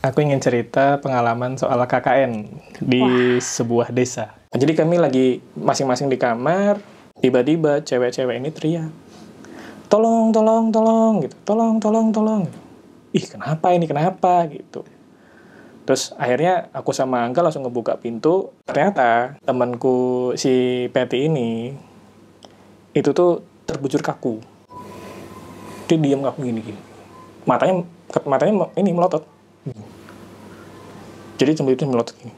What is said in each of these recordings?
Aku ingin cerita pengalaman soal KKN di sebuah desa. Jadi kami lagi masing-masing di kamar, tiba-tiba cewek-cewek ini teriak, tolong, tolong, tolong, gitu. Tolong, tolong, tolong. Ih, kenapa ini, kenapa, gitu. Terus akhirnya aku sama Angga langsung ngebuka pintu. Ternyata temanku si Patty ini, itu tuh terbujur kaku. Dia diam kaku gini-gini. Matanya ini melotot. Jadi sambil itu melotot gini.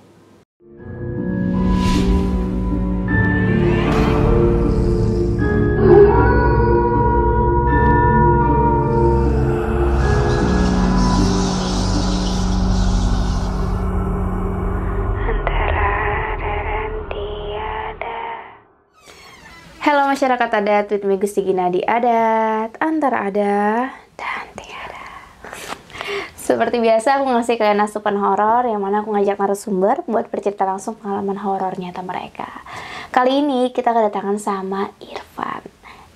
Halo masyarakat adat, with me Gusti Ginadi Adat, antara ada dan tiada. Seperti biasa aku ngasih kalian asupan horor yang mana aku ngajak narasumber buat bercerita langsung pengalaman horor nyata mereka. Kali ini kita kedatangan sama Irfan.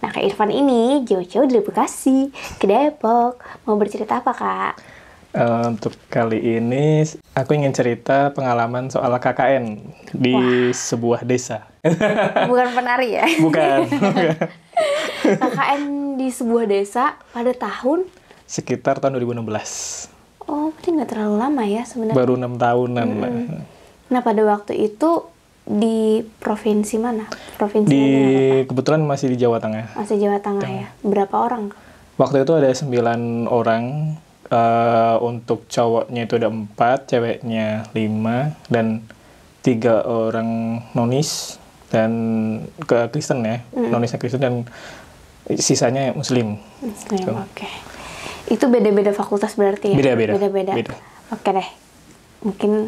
Nah, Kak Irfan ini jauh-jauh dari Bekasi ke Depok. Mau bercerita apa, Kak? Untuk kali ini aku ingin cerita pengalaman soal KKN di sebuah desa. Bukan penari ya? Bukan. KKN di sebuah desa pada tahun? Sekitar tahun 2016. Oh, berarti nggak terlalu lama ya sebenarnya? Baru 6 tahunan. Nah, pada waktu itu di provinsi mana? Provinsi Kebetulan masih di Jawa Tengah. Masih Jawa Tengah ya? Berapa orang? Waktu itu ada 9 orang. Untuk cowoknya itu ada 4, ceweknya 5, dan 3 orang nonis dan ke Kristen ya, nonisnya Kristen dan sisanya Muslim. Muslim, oke. Itu beda-beda fakultas berarti ya? Beda-beda. Oke deh, mungkin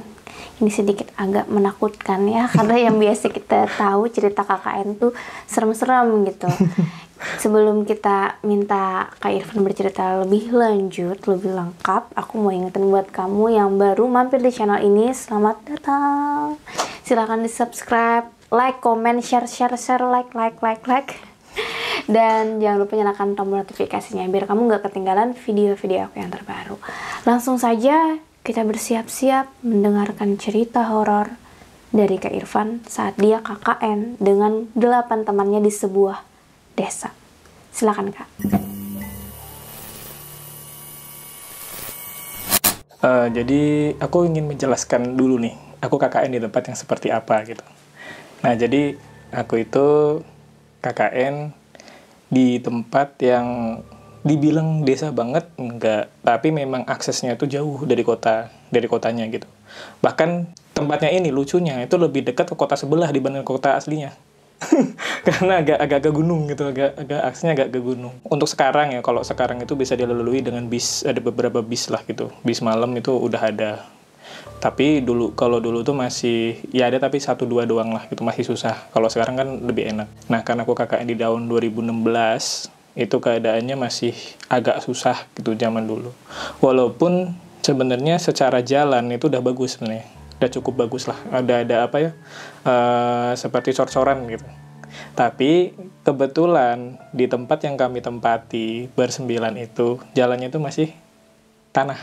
ini sedikit agak menakutkan ya, karena yang biasa kita tahu cerita KKN tuh serem-serem gitu. Sebelum kita minta Kak Irfan bercerita lebih lanjut, lebih lengkap, aku mau ingetin buat kamu yang baru mampir di channel ini, selamat datang. Silahkan di subscribe, like, comment, share, like. Dan jangan lupa nyalakan tombol notifikasinya biar kamu gak ketinggalan video-video aku yang terbaru. Langsung saja kita bersiap-siap mendengarkan cerita horor dari Kak Irfan saat dia KKN dengan 8 temannya di sebuah desa. Silakan, Kak. Jadi aku ingin menjelaskan dulu nih, aku KKN di tempat yang seperti apa gitu. Nah, jadi aku itu KKN di tempat yang dibilang desa banget enggak, tapi memang aksesnya itu jauh dari kotanya gitu. Bahkan tempatnya ini lucunya itu lebih dekat ke kota sebelah dibanding kota aslinya. Karena agak gunung gitu, aksesnya agak ke gunung. Untuk sekarang ya, kalau sekarang itu bisa dilalui dengan bis, ada beberapa bis lah gitu. Bis malam itu udah ada. Tapi kalau dulu tuh masih ya ada, tapi 1-2 doang lah gitu, masih susah. Kalau sekarang kan lebih enak. Nah, karena aku KKN di tahun 2016, itu keadaannya masih agak susah gitu zaman dulu. Walaupun sebenarnya secara jalan itu udah bagus sebenarnya. Udah cukup bagus lah, ada apa ya, seperti cor-coran gitu. Tapi kebetulan di tempat yang kami tempati bersembilan itu jalannya itu masih tanah.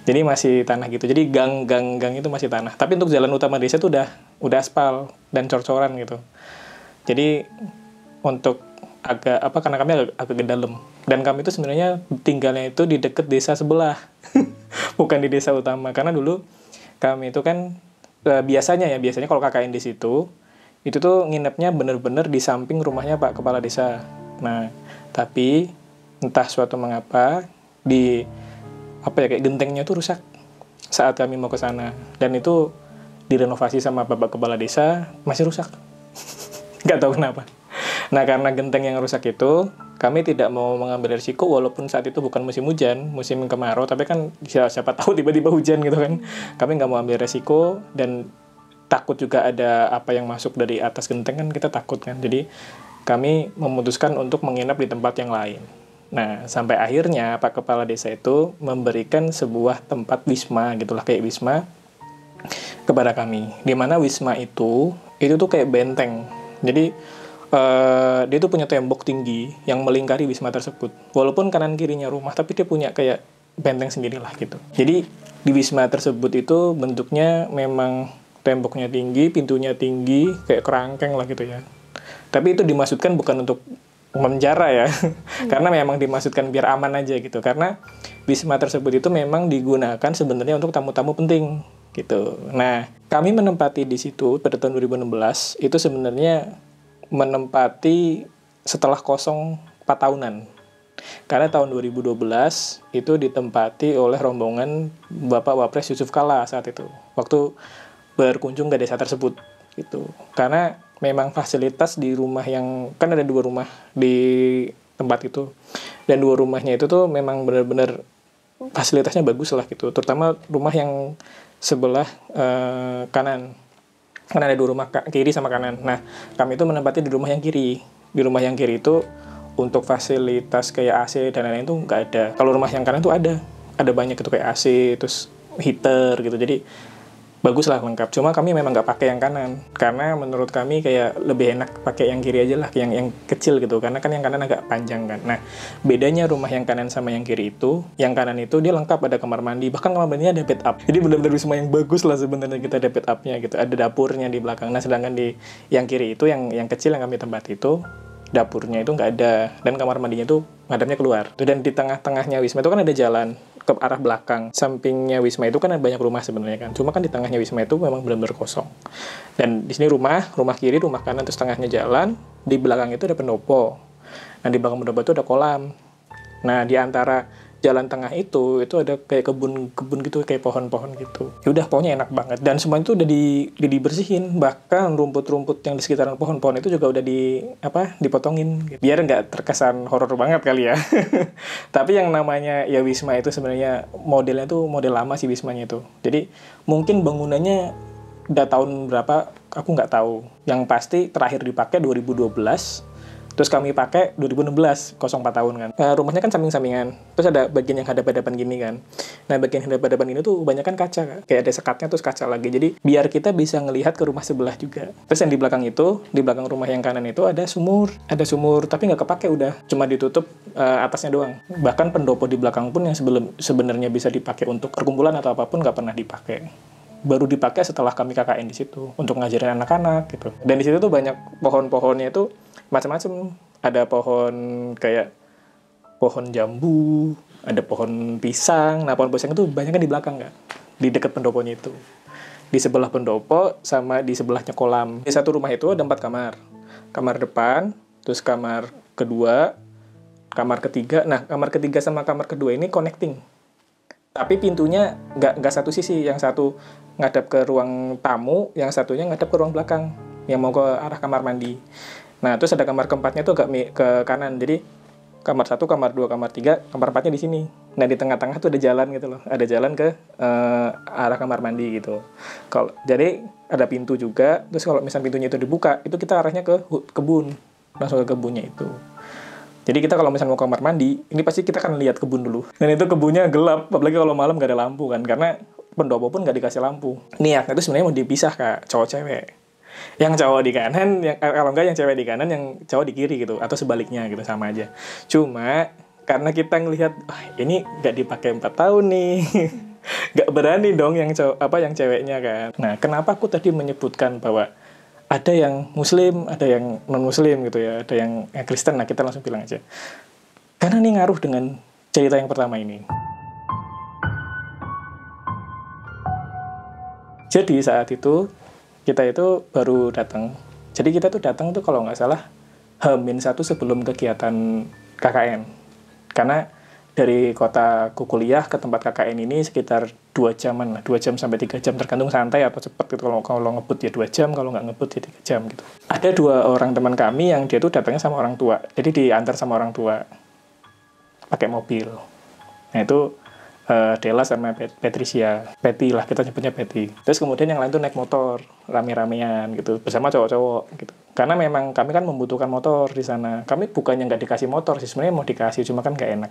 Jadi masih tanah gitu. Jadi gang itu masih tanah. Tapi untuk jalan utama desa itu udah aspal dan cor-coran gitu. Jadi untuk karena kami agak ke dalam, dan kami itu sebenarnya tinggalnya itu di dekat desa sebelah. Bukan di desa utama, karena dulu kami itu kan biasanya kalau KKN di situ itu tuh nginepnya bener-bener di samping rumahnya Pak Kepala Desa. Nah, tapi entah suatu mengapa kayak gentengnya tuh rusak saat kami mau ke sana, dan itu direnovasi sama Bapak Kepala Desa, masih rusak. Nggak tahu kenapa. Nah, karena genteng yang rusak itu, kami tidak mau mengambil risiko, walaupun saat itu bukan musim hujan, musim kemarau, tapi kan siapa tahu tiba-tiba hujan gitu kan. Kami nggak mau ambil risiko, dan takut juga ada apa yang masuk dari atas genteng kan, kita takut kan. Jadi kami memutuskan untuk menginap di tempat yang lain. Nah, sampai akhirnya Pak Kepala Desa itu memberikan sebuah tempat wisma gitulah, kayak wisma kepada kami. Di mana wisma itu tuh kayak benteng. Jadi dia tuh punya tembok tinggi yang melingkari wisma tersebut. Walaupun kanan kirinya rumah, tapi dia punya kayak benteng sendirilah gitu. Jadi di Wisma tersebut itu bentuknya memang temboknya tinggi, pintunya tinggi, kayak kerangkeng lah gitu ya. Tapi itu dimaksudkan bukan untuk menjara ya, karena memang dimaksudkan biar aman aja gitu. Karena Wisma tersebut itu memang digunakan sebenarnya untuk tamu-tamu penting gitu. Nah, kami menempati di situ pada tahun 2016 itu sebenarnya menempati setelah kosong 4 tahunan. Karena tahun 2012 itu ditempati oleh rombongan Bapak Wapres Yusuf Kala saat itu. Waktu berkunjung ke desa tersebut gitu. Karena memang fasilitas di rumah yang, kan ada 2 rumah di tempat itu, dan 2 rumahnya itu tuh memang benar-benar fasilitasnya bagus lah gitu, terutama rumah yang sebelah kanan, kan ada 2 rumah, kiri sama kanan. Nah, kami itu menempati di rumah yang kiri. Di rumah yang kiri itu untuk fasilitas kayak AC dan lain-lain itu nggak ada. Kalau rumah yang kanan tuh ada banyak itu kayak AC, terus heater gitu, jadi bagus lah, lengkap. Cuma kami memang nggak pakai yang kanan karena menurut kami kayak lebih enak pakai yang kiri aja lah, yang kecil gitu, karena kan yang kanan agak panjang kan. Nah, bedanya rumah yang kanan sama yang kiri itu, yang kanan itu dia lengkap, ada kamar mandi, bahkan kamar mandinya ada bed up. Jadi benar-benar wisma yang bagus lah sebenarnya, kita ada bed upnya gitu, ada dapurnya di belakang. Nah, sedangkan di yang kiri itu, yang kecil yang kami tempati itu, dapurnya itu nggak ada, dan kamar mandinya itu ngadepnya keluar. Dan di tengah-tengahnya wisma itu kan ada jalan ke arah belakang. Sampingnya wisma itu kan ada banyak rumah sebenarnya kan. Cuma kan di tengahnya wisma itu memang benar-benar kosong. Dan di sini rumah kiri, rumah kanan, terus tengahnya jalan. Di belakang itu ada pendopo. Nah, di belakang pendopo itu ada kolam. Nah, di antara jalan tengah itu ada kayak kebun gitu, kayak pohon-pohon gitu. Ya udah, pokoknya enak banget. Dan semua itu udah dibersihin. Bahkan rumput-rumput yang di sekitaran pohon-pohon itu juga udah dipotongin gitu. Biar nggak terkesan horor banget kali ya. Tapi yang namanya ya wisma itu sebenarnya modelnya tuh model lama sih wismanya itu. Jadi mungkin bangunannya udah tahun berapa aku nggak tahu. Yang pasti terakhir dipakai 2012. Terus kami pakai 2016, 04 tahun kan. Rumahnya kan samping-sampingan. Terus ada bagian yang hadap-hadapan gini kan. Nah, bagian hadap-hadapan ini tuh banyak kan kaca kan. Kayak ada sekatnya terus kaca lagi. Jadi biar kita bisa ngelihat ke rumah sebelah juga. Terus yang di belakang itu, di belakang rumah yang kanan itu ada sumur. Ada sumur, tapi nggak kepake udah. Cuma ditutup atasnya doang. Bahkan pendopo di belakang pun yang sebenarnya bisa dipakai untuk perkumpulan atau apapun nggak pernah dipakai. Baru dipakai setelah kami KKN di situ untuk ngajarin anak-anak gitu. Dan di situ tuh banyak pohon-pohonnya itu macam-macam. Ada pohon kayak pohon jambu, ada pohon pisang. Nah, pohon pisang itu banyak kan di belakang kan, di dekat pendoponya itu. Di sebelah pendopo sama di sebelahnya kolam. Di satu rumah itu ada 4 kamar. Kamar depan, terus kamar kedua, kamar ketiga. Nah, kamar ketiga sama kamar kedua ini connecting. Tapi pintunya nggak satu sisi, yang satu ngadap ke ruang tamu, yang satunya ngadap ke ruang belakang, yang mau ke arah kamar mandi. Nah, terus ada kamar keempatnya tuh agak ke kanan, jadi kamar 1, kamar 2, kamar 3, kamar 4-nya di sini. Nah, di tengah-tengah tuh ada jalan gitu loh, ada jalan ke arah kamar mandi gitu. Jadi ada pintu juga, terus kalau misalnya pintunya itu dibuka, itu kita arahnya ke kebun, langsung ke kebunnya itu. Jadi kita kalau misalnya mau kamar mandi, ini pasti kita akan lihat kebun dulu. Dan itu kebunnya gelap, apalagi kalau malam nggak ada lampu kan, karena pendopo pun nggak dikasih lampu. Niatnya itu sebenarnya mau dipisah Kak, cowok-cewek. Yang cowok di kanan, kalau nggak yang cewek di kanan, yang cowok di kiri gitu, atau sebaliknya gitu, sama aja. Cuma karena kita ngelihat, ini nggak dipakai 4 tahun nih, nggak berani dong yang ceweknya kan. Nah, kenapa aku tadi menyebutkan bahwa ada yang muslim, ada yang non-muslim gitu ya, ada yang Kristen. Nah, kita langsung bilang aja. Karena ini ngaruh dengan cerita yang pertama ini. Jadi saat itu, kita itu baru datang. Jadi kita tuh datang tuh kalau nggak salah, H-1 sebelum kegiatan KKN. Karena dari kota kuliah ke tempat KKN ini sekitar 2 jaman lah, 2 jam sampai 3 jam, tergantung santai atau cepat gitu. Kalau ngebut ya 2 jam, kalau nggak ngebut ya 3 jam gitu. Ada 2 orang teman kami yang dia tuh datangnya sama orang tua, jadi diantar sama orang tua pakai mobil. Nah, itu Della sama Patricia, Patty lah, kita nyebutnya Patty. Terus kemudian yang lain tuh naik motor, rame-ramean gitu, bersama cowok-cowok gitu. Karena memang kami kan membutuhkan motor di sana. Kami bukannya nggak dikasih motor sih, sebenarnya mau dikasih, cuma kan nggak enak.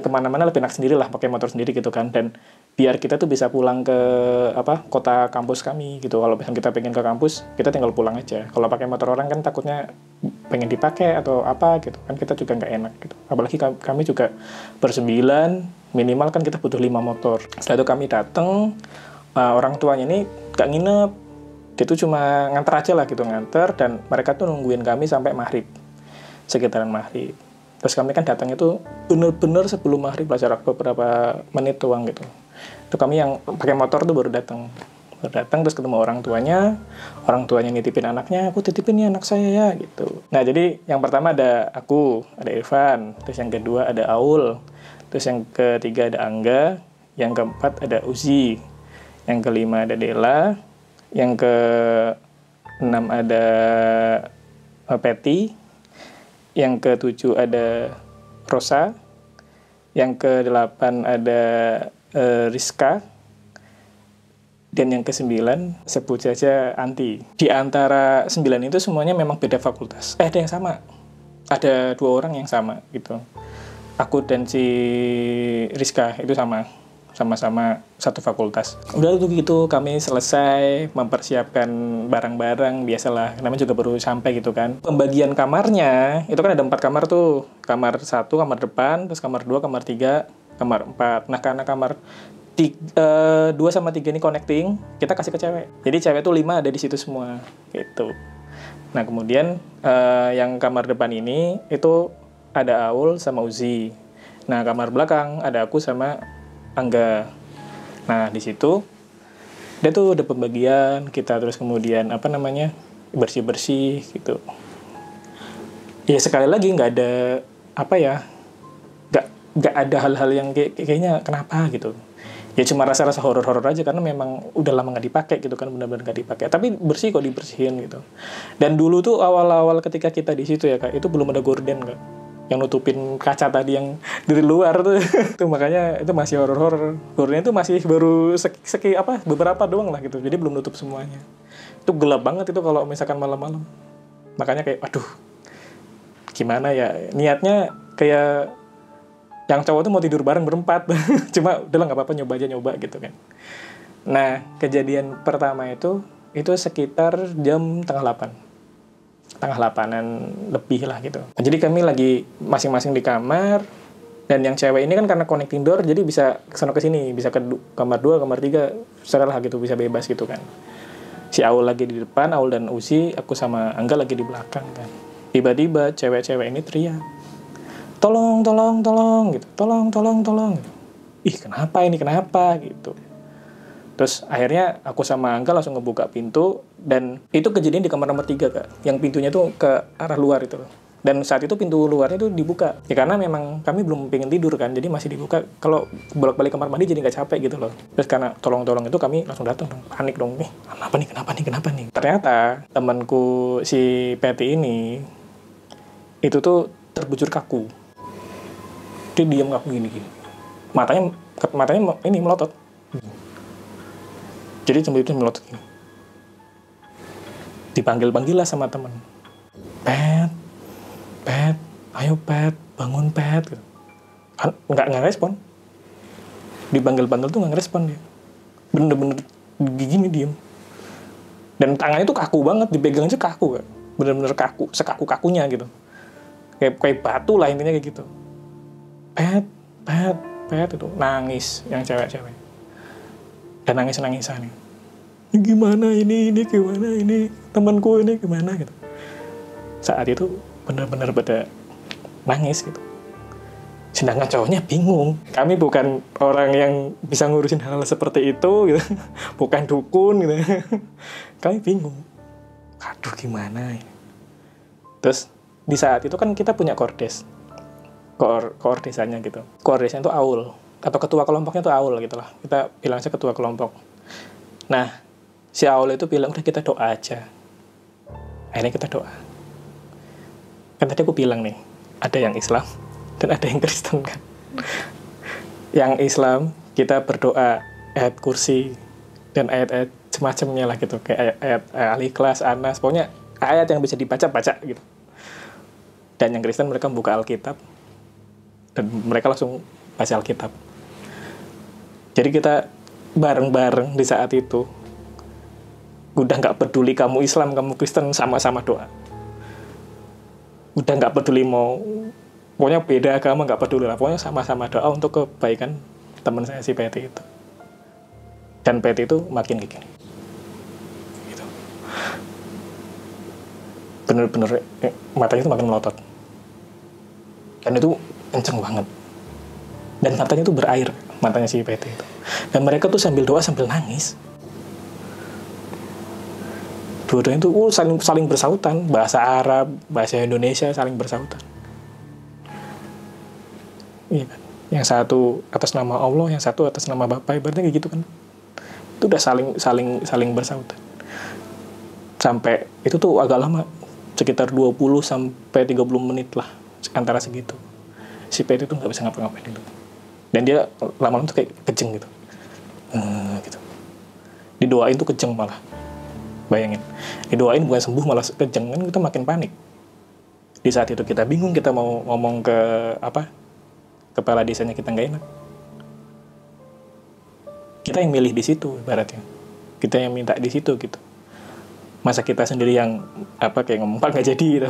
Kemana-mana lebih enak sendiri lah, pakai motor sendiri gitu kan. Dan biar kita tuh bisa pulang ke kota kampus kami gitu. Kalau misalnya kita pengen ke kampus, kita tinggal pulang aja. Kalau pakai motor orang kan takutnya pengen dipakai atau apa gitu kan, kita juga nggak enak gitu. Apalagi kami juga bersembilan, Minimal kan kita butuh 5 motor. Setelah itu kami datang, orang tuanya ini gak nginep. Dia tuh cuma nganter aja lah gitu, nganter, dan mereka tuh nungguin kami sampai maghrib, sekitaran maghrib. Terus kami kan datang itu bener-bener sebelum maghrib lah, jarak beberapa menit doang gitu. Itu kami yang pakai motor tuh baru datang terus ketemu orang tuanya nitipin anaknya, aku titipin nih anak saya ya gitu. Nah jadi yang pertama ada aku, ada Irfan, terus yang kedua ada Aul, terus yang ketiga ada Angga, yang keempat ada Uzi, yang kelima ada Dela, yang keenam ada Peti, yang ketujuh ada Rosa, yang kedelapan ada Rizka, dan yang ke-9 sebut saja Anti. Di antara 9 itu semuanya memang beda fakultas. Ada yang sama. Ada 2 orang yang sama gitu. Aku dan si Rizka itu sama-sama satu fakultas. Udah tuh gitu kami selesai mempersiapkan barang-barang, biasalah. Namanya juga baru sampai gitu kan. Pembagian kamarnya, itu kan ada 4 kamar tuh. Kamar 1, kamar depan, terus kamar 2, kamar 3, kamar 4. Nah karena kamar 2 sama 3 ini connecting, kita kasih ke cewek. Jadi cewek tuh 5 ada di situ semua gitu. Nah kemudian yang kamar depan ini itu ada Aul sama Uzi. Nah kamar belakang ada aku sama Angga. Nah di situ dia tuh ada pembagian kita, terus kemudian bersih-bersih gitu. Ya sekali lagi nggak ada nggak ada hal-hal yang kayaknya kenapa gitu. Ya cuma rasa-rasa horor-horor aja karena memang udah lama nggak dipakai gitu kan, benar-benar nggak dipakai. Tapi bersih kok, dibersihin gitu. Dan dulu tuh awal-awal ketika kita di situ ya Kak, itu belum ada gorden Kak, yang nutupin kaca tadi yang dari luar tuh. Tuh makanya itu masih horor-horor. Gordennya tuh masih baru beberapa doang lah gitu. Jadi belum nutup semuanya. Itu gelap banget itu kalau misalkan malam-malam. Makanya kayak aduh, gimana ya, niatnya kayak yang cowok tuh mau tidur bareng berempat. Cuma udahlah nggak apa-apa, nyoba gitu kan. Nah kejadian pertama itu sekitar jam tengah 8-an lebih lah gitu. Nah, jadi kami lagi masing-masing di kamar, dan yang cewek ini kan karena connecting door jadi bisa kesana kesini, bisa ke kamar 2, kamar 3, serah gitu, bisa bebas gitu kan. Si Aul lagi di depan, Aul dan Uzi, aku sama Angga lagi di belakang kan. Tiba-tiba cewek-cewek ini teriak, tolong gitu, tolong gitu. Ih kenapa gitu. Terus akhirnya aku sama Angga langsung ngebuka pintu, dan itu kejadian di kamar nomor 3 Kak, yang pintunya tuh ke arah luar itu. Dan saat itu pintu luarnya tuh dibuka ya, karena memang kami belum pengen tidur kan, jadi masih dibuka. Kalau bolak-balik kamar mandi jadi nggak capek gitu loh. Terus karena tolong itu kami langsung datang dong, panik dong, nih kenapa nih. Ternyata temanku si Peti ini itu tuh terbujur kaku. Dia diam kaku gini. Matanya ini melotot. Jadi sambil itu melotot gini. Dipanggil lah sama teman. Pet, ayo Pet, bangun Pet. Gitu. Nggak respon. Dipanggil tuh nggak respon dia. Bener-bener gini diem. Dan tangannya tuh kaku banget, dipegang aja kaku kan. Bener-bener kaku, sekaku-kakunya gitu. Kayak batu lah intinya kayak gitu. Pet itu nangis yang cewek-cewek. Dan nangis-nangisan. Ini gimana ini gimana ini, temanku ini gimana gitu. Saat itu benar-benar pada nangis gitu. Sedangkan cowoknya bingung. Kami bukan orang yang bisa ngurusin hal seperti itu gitu. Bukan dukun gitu. Kami bingung. Aduh gimana ini. Terus di saat itu kan kita punya kordes. Koor desanya gitu. Koor desanya itu Aul, atau ketua kelompoknya itu Aul gitu lah. Kita bilang aja ketua kelompok. Nah, si Aul itu bilang udah kita doa aja. Akhirnya kita doa. Kan tadi aku bilang nih, ada yang Islam dan ada yang Kristen kan. Yang Islam kita berdoa ayat kursi dan ayat-ayat semacamnya lah gitu, kayak ayat Al-Ikhlas, Anas, pokoknya ayat yang bisa dibaca gitu. Dan yang Kristen mereka membuka Alkitab dan mereka langsung baca Alkitab. Jadi kita bareng-bareng di saat itu, udah nggak peduli kamu Islam, kamu Kristen, sama-sama doa. Udah nggak peduli mau Pokoknya beda agama nggak peduli lah, pokoknya sama-sama doa untuk kebaikan teman saya si Peti itu. Dan Peti itu makin kayak gini gitu. Bener-bener matanya itu makin melotot, dan itu kenceng banget, dan matanya itu berair, matanya si Peti itu. Dan mereka tuh sambil doa sambil nangis. Dua-duanya tuh saling bersautan, bahasa Arab, bahasa Indonesia saling bersautan. Iya kan? Yang satu atas nama Allah, yang satu atas nama Bapa, ibaratnya kayak gitu kan. Itu udah saling bersautan. Sampai itu tuh agak lama, sekitar 20 sampai 30 menit lah, antara segitu. Si Peti tuh nggak bisa ngapa-ngapain itu. Dan dia lama-lama tuh kayak kejeng gitu. Gitu. Didoain tuh kejeng malah. Bayangin, didoain bukan sembuh malah kejeng, kan kita makin panik. Di saat itu kita bingung, kita mau ngomong ke kepala desanya, kita nggak enak. Kita yang milih di situ ibaratnya, kita yang minta di situ gitu. Masa kita sendiri yang kayak ngomong nggak jadi gitu.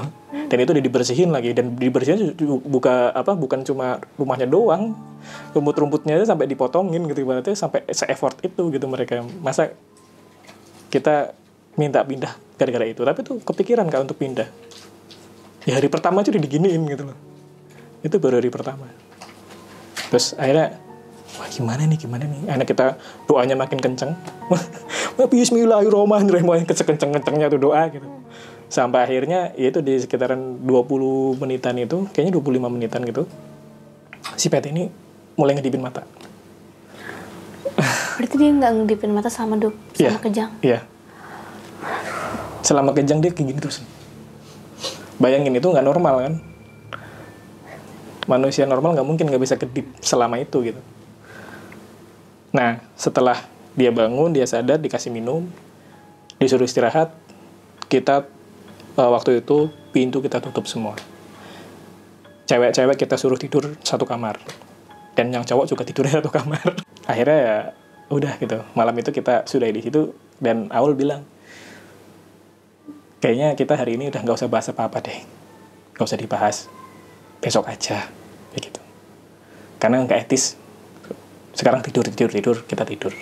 Dan itu udah dibersihin lagi, dan dibersihin bukan cuma rumahnya doang, rumput-rumputnya sampai dipotongin gitu ibaratnya, sampai se-effort itu gitu mereka. Masa kita minta pindah gara-gara itu, tapi tuh kepikiran Kak untuk pindah. Ya hari pertama aja udah diginiin gitu loh. Itu baru hari pertama. Terus akhirnya, wah gimana nih? Akhirnya kita doanya makin kenceng. Bismillahirrahmanirrahim, kenceng-kencengnya tuh doa gitu. Sampai akhirnya, ya itu di sekitaran 20 menitan itu, kayaknya 25 menitan gitu, si Peti ini mulai ngedipin mata. Berarti dia nggak ngedipin mata sama kejang? Iya. Selama kejang dia kayak gini terus. Bayangin, itu nggak normal kan? Manusia normal nggak mungkin nggak bisa kedip selama itu gitu. Nah, setelah dia bangun, dia sadar, dikasih minum, disuruh istirahat, kita waktu itu pintu kita tutup semua. Cewek-cewek kita suruh tidur satu kamar, dan yang cowok juga tidurnya satu kamar. Akhirnya ya udah gitu, malam itu kita sudah di situ. Dan Aul bilang, kayaknya kita hari ini udah nggak usah bahas apa-apa deh, nggak usah dibahas, besok aja kayak gitu, karena nggak etis. Sekarang tidur kita tidur.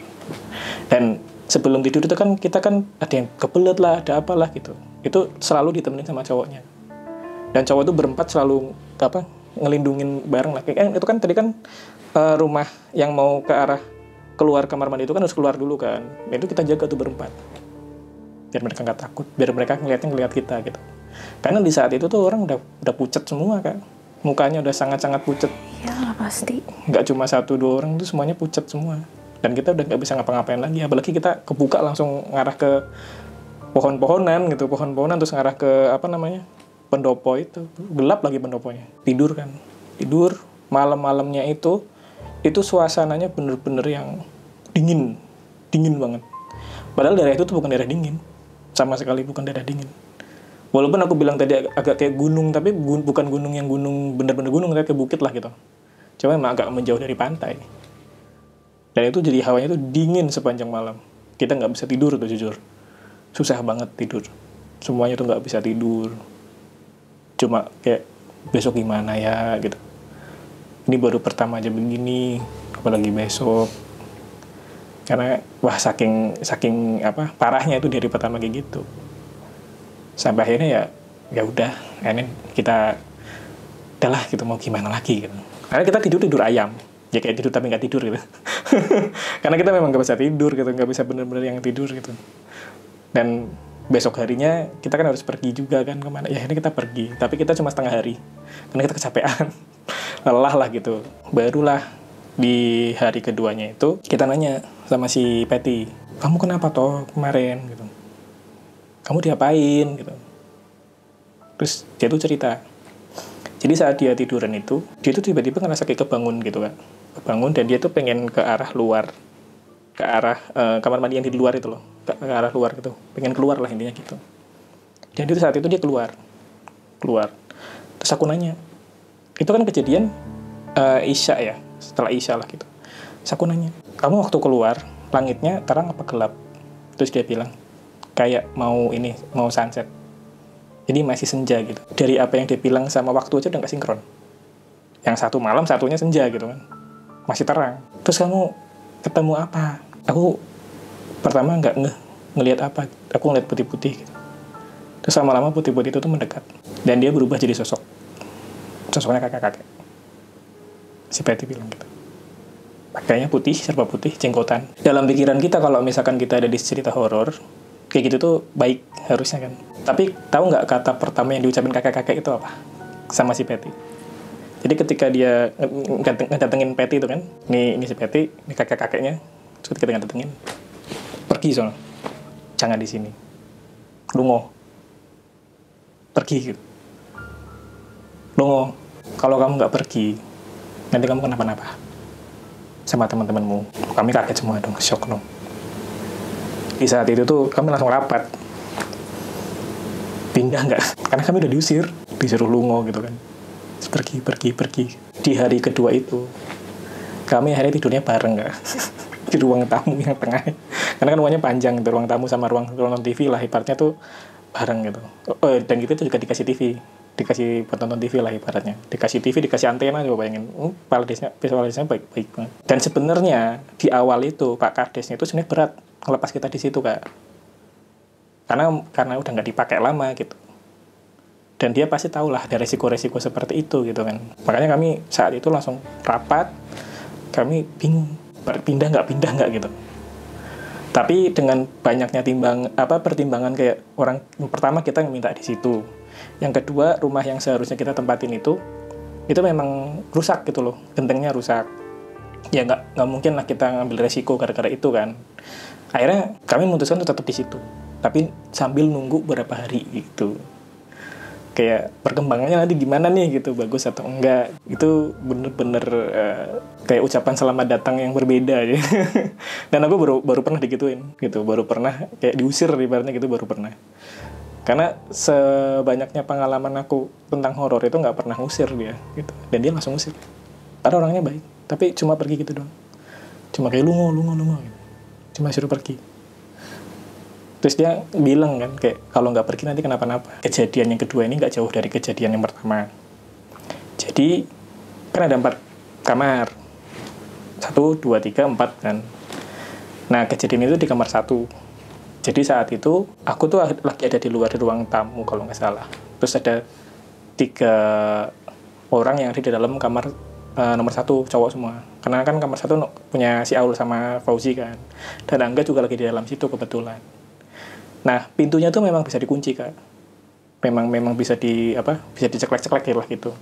Dan sebelum tidur itu kan kita kan ada yang kebelet lah, ada apalah gitu, itu selalu ditemenin sama cowoknya. Dan cowok itu berempat selalu ngelindungin bareng lah. Itu kan tadi kan rumah yang mau ke arah keluar kamar mandi itu kan harus keluar dulu kan. Dan itu kita jaga tuh berempat, biar mereka nggak takut, biar mereka ngeliat kita gitu. Karena di saat itu tuh orang udah pucet semua kan, mukanya udah sangat-sangat pucet. Iyalah pasti. Nggak cuma 1-2 orang, itu semuanya pucet semua. Dan kita udah nggak bisa ngapa-ngapain lagi, apalagi kita kebuka langsung ngarah ke pohon-pohonan gitu, terus ngarah ke pendopo itu, gelap lagi pendoponya. Tidur malam-malamnya itu suasananya bener-bener yang dingin banget. Padahal daerah itu tuh bukan daerah dingin, sama sekali bukan daerah dingin. Walaupun aku bilang tadi agak kayak gunung, tapi bukan gunung yang bener-bener gunung, kayak bukit lah gitu. Cuma emang agak menjauh dari pantai. Dan itu jadi hawanya tuh dingin sepanjang malam. Kita nggak bisa tidur tuh jujur, susah banget tidur. Semuanya tuh nggak bisa tidur. Cuma kayak besok gimana ya gitu. Ini baru pertama aja begini, apalagi besok. Karena wah saking parahnya itu dari pertama kayak gitu. Sampai akhirnya ya udah, ini kita udahlah gitu, mau gimana lagi gitu. Karena kita tidur ayam. Ya kayak tidur tapi nggak tidur gitu. Karena kita memang nggak bisa tidur gitu, nggak bisa benar-benar yang tidur gitu. Dan besok harinya kita kan harus pergi juga kan kemana. Ya ini kita pergi, tapi kita cuma setengah hari. Karena kita kecapean, lelah lah gitu. Barulah di hari keduanya itu kita nanya sama si Peti, kamu kenapa toh kemarin gitu? Kamu diapain gitu? Terus dia tuh cerita. Jadi saat dia tiduran itu, dia tuh tiba-tiba ngerasa kayak kebangun gitu kan. Kebangun, dan dia tuh pengen ke arah luar, ke arah kamar mandi yang di luar itu loh, ke arah luar gitu, pengen keluar lah intinya gitu. Dan itu saat itu dia keluar. Terus aku nanya, itu kan kejadian Isya ya, setelah Isya lah gitu. Terus aku nanya, kamu waktu keluar langitnya terang apa gelap? Terus dia bilang, kayak mau sunset. Jadi masih senja gitu. Dari apa yang dia bilang sama waktu aja udah nggak sinkron. Yang satu malam, satunya senja gitu kan. Masih terang. Terus kamu ketemu apa? Aku pertama nggak ngelihat apa. Aku ngeliat putih-putih gitu. Terus lama-lama putih-putih itu tuh mendekat. Dan dia berubah jadi sosoknya kakek-kakek. Si Patty bilang gitu. Pakainya putih, serba putih, jenggotan. Dalam pikiran kita kalau misalkan kita ada di cerita horor, kayak gitu tuh baik harusnya kan. Tapi tahu nggak kata pertama yang diucapin kakek-kakek itu apa? Sama si Patty. Jadi ketika dia ngedatengin Patty itu kan, ini si Patty, ini kakek-kakeknya, terus kita ngedatengin, pergi soalnya, jangan di sini, lungo, pergi gitu, lungo, kalau kamu nggak pergi, nanti kamu kenapa-napa sama teman-temanmu. Kami kaget semua dong, shock dong. Di saat itu tuh kami langsung rapat, pindah nggak? Karena kami udah diusir, disuruh lungo gitu kan. Pergi. Di hari kedua itu, kami akhirnya tidurnya bareng nggak? Di ruang tamu yang tengah. Karena kan ruangnya panjang, itu ruang tamu sama ruang nonton TV lah, ibaratnya tuh bareng gitu. Dan kita tuh juga dikasih TV, dikasih buat nonton TV lah ibaratnya. Dikasih TV, dikasih antena, coba bayangin. Visualisasinya baik banget. Dan sebenarnya di awal itu Pak Kadesnya itu sebenarnya berat ngelepas kita di situ Kak. Karena udah nggak dipakai lama gitu. Dan dia pasti tahu lah ada resiko-resiko seperti itu gitu kan. Makanya kami saat itu langsung rapat, kami bingung pindah nggak gitu. Tapi dengan banyaknya pertimbangan kayak orang pertama kita minta di situ, yang kedua rumah yang seharusnya kita tempatin itu memang rusak gitu loh, gentengnya rusak. Ya nggak mungkin lah kita ngambil resiko gara-gara itu kan. Akhirnya kami memutuskan untuk tetap di situ, tapi sambil nunggu beberapa hari gitu. Kayak perkembangannya nanti gimana nih gitu, bagus atau enggak. Itu bener-bener kayak ucapan selamat datang yang berbeda ya. Dan aku baru pernah digituin gitu, baru pernah kayak diusir ibaratnya gitu, baru pernah. Karena sebanyaknya pengalaman aku tentang horor itu nggak pernah ngusir dia gitu. Dan dia langsung ngusir. Karena orangnya baik, tapi cuma pergi gitu doang. Cuma kayak lungo gitu. Cuma suruh pergi. Terus dia bilang kan, kayak kalau nggak pergi nanti kenapa-napa. Kejadian yang kedua ini nggak jauh dari kejadian yang pertama. Jadi, kan ada 4 kamar. 1, 2, 3, 4 kan. Nah, kejadian itu di kamar 1. Jadi saat itu, aku tuh lagi ada di luar di ruang tamu kalau nggak salah. Terus ada 3 orang yang ada di dalam kamar nomor 1, cowok semua. Karena kan kamar 1 punya si Aul sama Fauzi kan. Dan Angga juga lagi di dalam situ kebetulan. Nah, pintunya tuh memang bisa dikunci, Kak. Memang bisa bisa diceklek-ceklek lah gitu.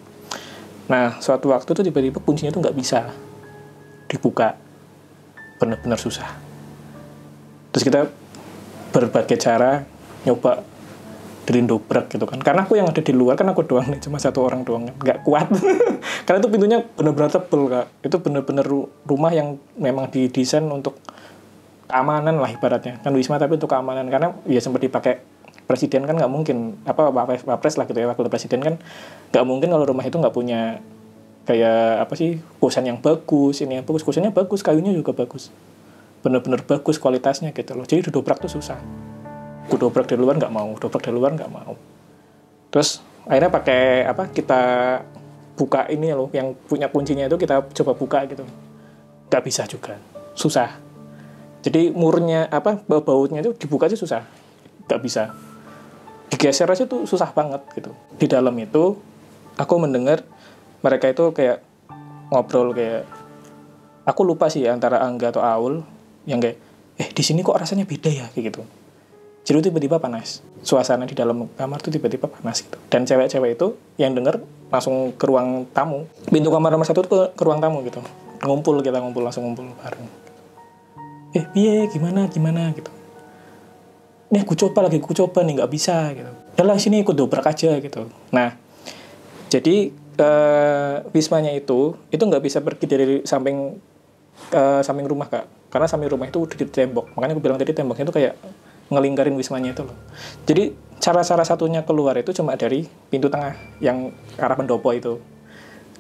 Nah, suatu waktu tuh tiba-tiba kuncinya tuh nggak bisa dibuka. Benar-benar susah. Terus kita berbagai cara nyoba dobrak gitu kan. Karena aku yang ada di luar, kan aku doang nih, cuma 1 orang doang. Nggak kuat. Karena itu pintunya benar-benar tebel, Kak. Itu benar-benar rumah yang memang didesain untuk keamanan lah ibaratnya, kan Wisma tapi untuk keamanan, karena ya sempat dipakai presiden kan, nggak mungkin Wapres lah gitu ya, wakil presiden kan nggak mungkin kalau rumah itu nggak punya kayak kosan yang bagus, ini yang bagus, kosannya bagus, kayunya juga bagus, bener-bener bagus kualitasnya gitu loh. Jadi didobrak tuh susah, aku dobrak dari luar nggak mau, terus akhirnya pakai kita buka ini loh, yang punya kuncinya itu kita coba buka gitu, nggak bisa juga, susah. Jadi murnya bautnya itu dibuka aja susah, nggak bisa. Digeser aja tuh susah banget gitu. Di dalam itu aku mendengar mereka itu kayak ngobrol, kayak aku lupa sih antara Angga atau Aul yang kayak di sini kok rasanya beda ya kayak gitu. Jadi tiba-tiba panas. Suasana di dalam kamar tuh tiba-tiba panas gitu. Dan cewek-cewek itu yang denger langsung ke ruang tamu. Pintu kamar nomor 1 tuh ke ruang tamu gitu. Kita langsung ngumpul bareng. Gimana gitu. Nih aku coba nih, nggak bisa gitu. Yalah sini ikut dobrak aja gitu. Nah, jadi Wismanya itu nggak bisa pergi dari samping rumah, Kak. Karena samping rumah itu udah di tembok. Makanya aku bilang tadi temboknya itu kayak ngelingkarin Wismanya itu loh. Jadi cara satunya keluar itu cuma dari pintu tengah yang arah pendopo itu.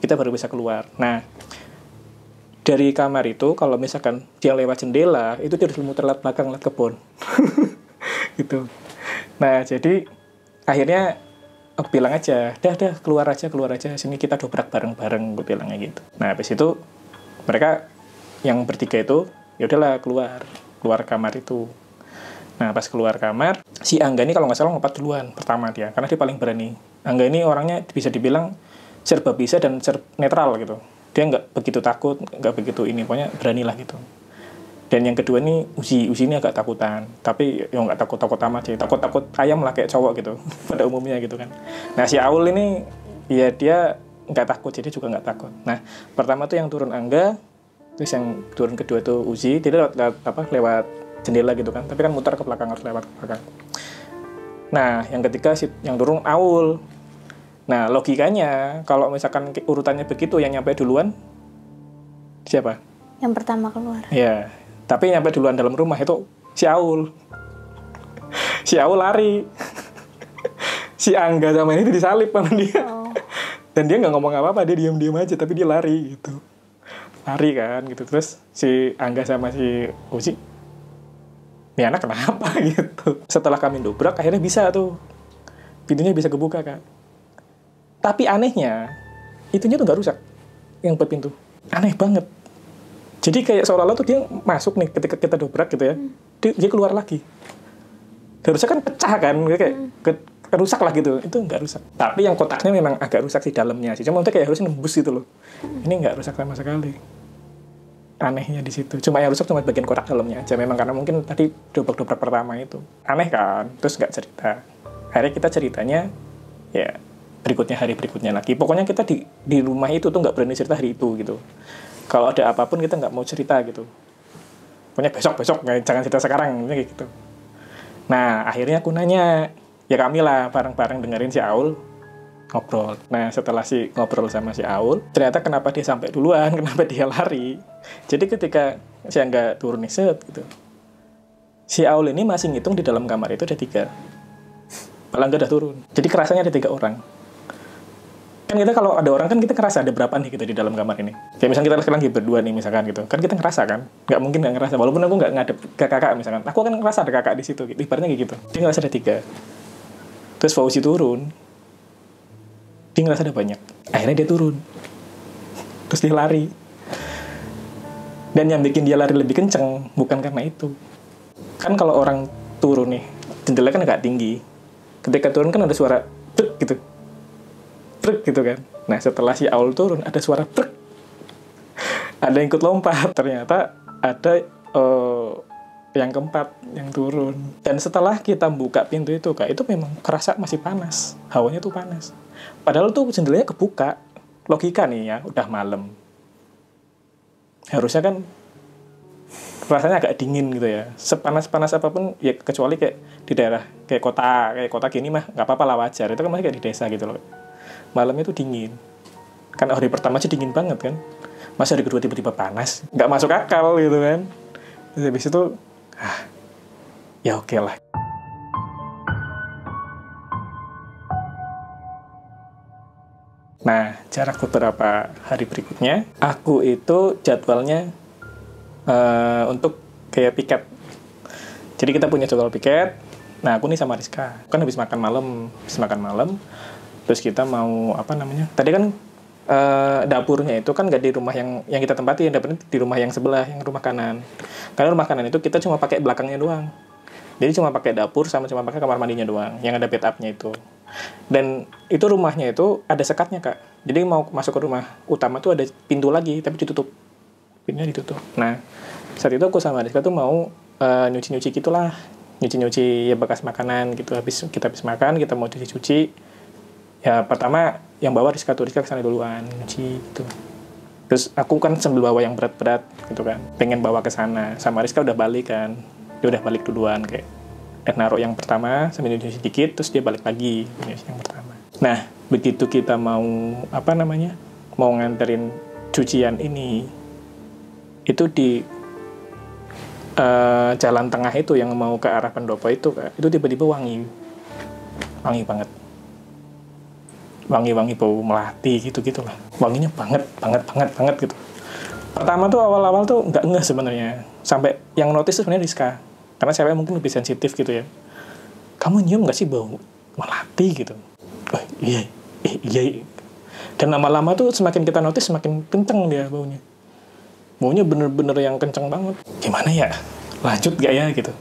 Kita baru bisa keluar. Nah, dari kamar itu kalau misalkan dia lewat jendela itu dia harus muter lewat belakang, lewat kebun. Gitu. Nah, jadi akhirnya aku bilang aja, dah keluar aja, sini kita dobrak bareng-bareng, gue bilangnya gitu. Nah habis itu mereka yang bertiga itu ya udahlah keluar kamar itu. Nah pas keluar kamar, si Angga ini kalau nggak salah ngompat duluan pertama dia, karena dia paling berani. Angga ini orangnya bisa dibilang serba bisa dan netral gitu. Dia nggak begitu takut, nggak begitu ini, pokoknya beranilah gitu. Dan yang kedua nih Uzi ini agak takutan, tapi ya nggak takut amat sih, takut ayam lah kayak cowok gitu pada umumnya gitu kan. Nah si Aul ini ya dia nggak takut, jadi juga nggak takut. Nah pertama tuh yang turun Angga, terus yang turun kedua tuh Uzi, dia lewat jendela gitu kan, tapi kan muter ke belakang, harus lewat ke belakang. Nah yang ketiga yang turun Aul. Nah logikanya kalau misalkan urutannya begitu, yang nyampe duluan siapa? Yang pertama keluar. Ya. Tapi nyampe duluan dalam rumah itu si Aul. Si Aul lari. Si Angga sama ini disalip sama dia. Oh. Dan dia nggak ngomong apa-apa, dia diam-diam aja, tapi dia lari gitu. Lari kan gitu. Terus si Angga sama si Uzi, ini anak kenapa gitu. Setelah kami dobrak, akhirnya bisa tuh. Pintunya bisa kebuka kan. Tapi anehnya, itunya tuh nggak rusak. Yang pintu. Aneh banget. Jadi kayak seolah-olah tuh dia masuk nih ketika kita dobrak gitu ya, dia keluar lagi. Harusnya kan pecah kan, kayak rusak lah gitu. Itu nggak rusak. Tapi yang kotaknya memang agak rusak di dalamnya sih. Cuma kayak harusnya nembus gitu loh. Ini nggak rusak sama sekali. Anehnya di situ. Cuma yang rusak cuma bagian kotak dalamnya aja. Memang karena mungkin tadi dobrak pertama itu. Aneh kan? Terus nggak cerita. Akhirnya kita ceritanya ya hari berikutnya lagi. Pokoknya kita di rumah itu tuh nggak berani cerita hari itu gitu. Kalau ada apapun kita nggak mau cerita gitu. Pokoknya besok, jangan cerita sekarang, kayak gitu. Nah, akhirnya aku nanya, ya kami lah bareng-bareng dengerin si Aul ngobrol. Nah, setelah si ngobrol sama si Aul, ternyata kenapa dia sampai duluan, kenapa dia lari. Jadi ketika si Angga turun nih, gitu. Si Aul ini masih ngitung di dalam kamar itu ada 3. Malah Angga udah turun. Jadi kerasanya ada 3 orang. Kan kita kalau ada orang kan kita ngerasa ada berapa nih kita di dalam kamar ini. Kayak misalnya kita sekarang berdua nih misalkan gitu. Kan kita ngerasa kan. Nggak mungkin nggak ngerasa. Walaupun aku nggak ngadep ke kakak misalkan. Aku kan ngerasa ada kakak di situ. Gitu. Ibaratnya kayak gitu. Dia ngerasa ada 3. Terus Fauzi turun. Dia ngerasa ada banyak. Akhirnya dia turun. Terus dia lari. Dan yang bikin dia lari lebih kenceng bukan karena itu. Kan kalau orang turun nih, jendela kan agak tinggi. Ketika turun kan ada suara brek gitu. Brek gitu kan. Nah setelah si Aul turun ada suara brek. Ada yang ikut lompat. Ternyata ada yang keempat yang turun. Dan setelah kita buka pintu itu Kak, itu memang kerasa masih panas. Hawanya tuh panas. Padahal tuh jendelanya kebuka. Logika nih ya, udah malam. Harusnya kan rasanya agak dingin gitu ya. Sepanas-panas apapun ya kecuali kayak di daerah kayak kota gini mah nggak apa-apa lah, wajar. Itu kan masih kayak di desa gitu loh. Malamnya tuh dingin. Kan hari pertama sih dingin banget kan. Masa hari kedua tiba-tiba panas, nggak masuk akal gitu kan. Terus habis itu ya oke lah. Nah, jarak beberapa hari berikutnya, aku itu jadwalnya untuk kayak piket. Jadi kita punya jadwal piket. Nah, aku nih sama Rizka. Kan habis makan malam. Terus kita mau Tadi kan dapurnya itu kan nggak di rumah yang kita tempati, dapurnya di rumah yang sebelah, yang rumah kanan. Karena rumah kanan itu kita cuma pakai belakangnya doang. Jadi cuma pakai dapur sama cuma pakai kamar mandinya doang, yang ada bathtubnya itu. Dan itu rumahnya itu ada sekatnya Kak. Jadi mau masuk ke rumah utama tuh ada pintu lagi, tapi ditutup. Pintunya ditutup. Nah, saat itu aku sama Rizka tuh mau nyuci-nyuci gitulah. Nyuci-nyuci ya bekas makanan gitu. Habis makan, kita mau cuci-cuci. Ya pertama yang bawa Rizka kesana duluan nyuci gitu. Terus aku kan sambil bawa yang berat-berat gitu kan. Pengen bawa ke sana. Sama Rizka udah balik kan. Dia udah balik duluan kayak. Dan naruh yang pertama sambil nyuci sedikit, terus dia balik lagi nyuci yang pertama. Nah, begitu kita mau mau nganterin cucian ini, itu di jalan tengah itu yang mau ke arah pendopo itu Kak, itu tiba-tiba wangi banget. Wangi bau melati gitu-gitulah. Wanginya banget gitu. Pertama tuh awal-awal tuh nggak ngeh sebenarnya. Sampai yang notice sebenarnya Rizka. Karena cewek mungkin lebih sensitif gitu ya. Kamu nyium nggak sih bau melati gitu? iya, iya. Dan lama-lama tuh semakin kita notice semakin kenceng dia baunya. Baunya bener-bener yang kenceng banget. Gimana ya? Lanjut gak ya gitu.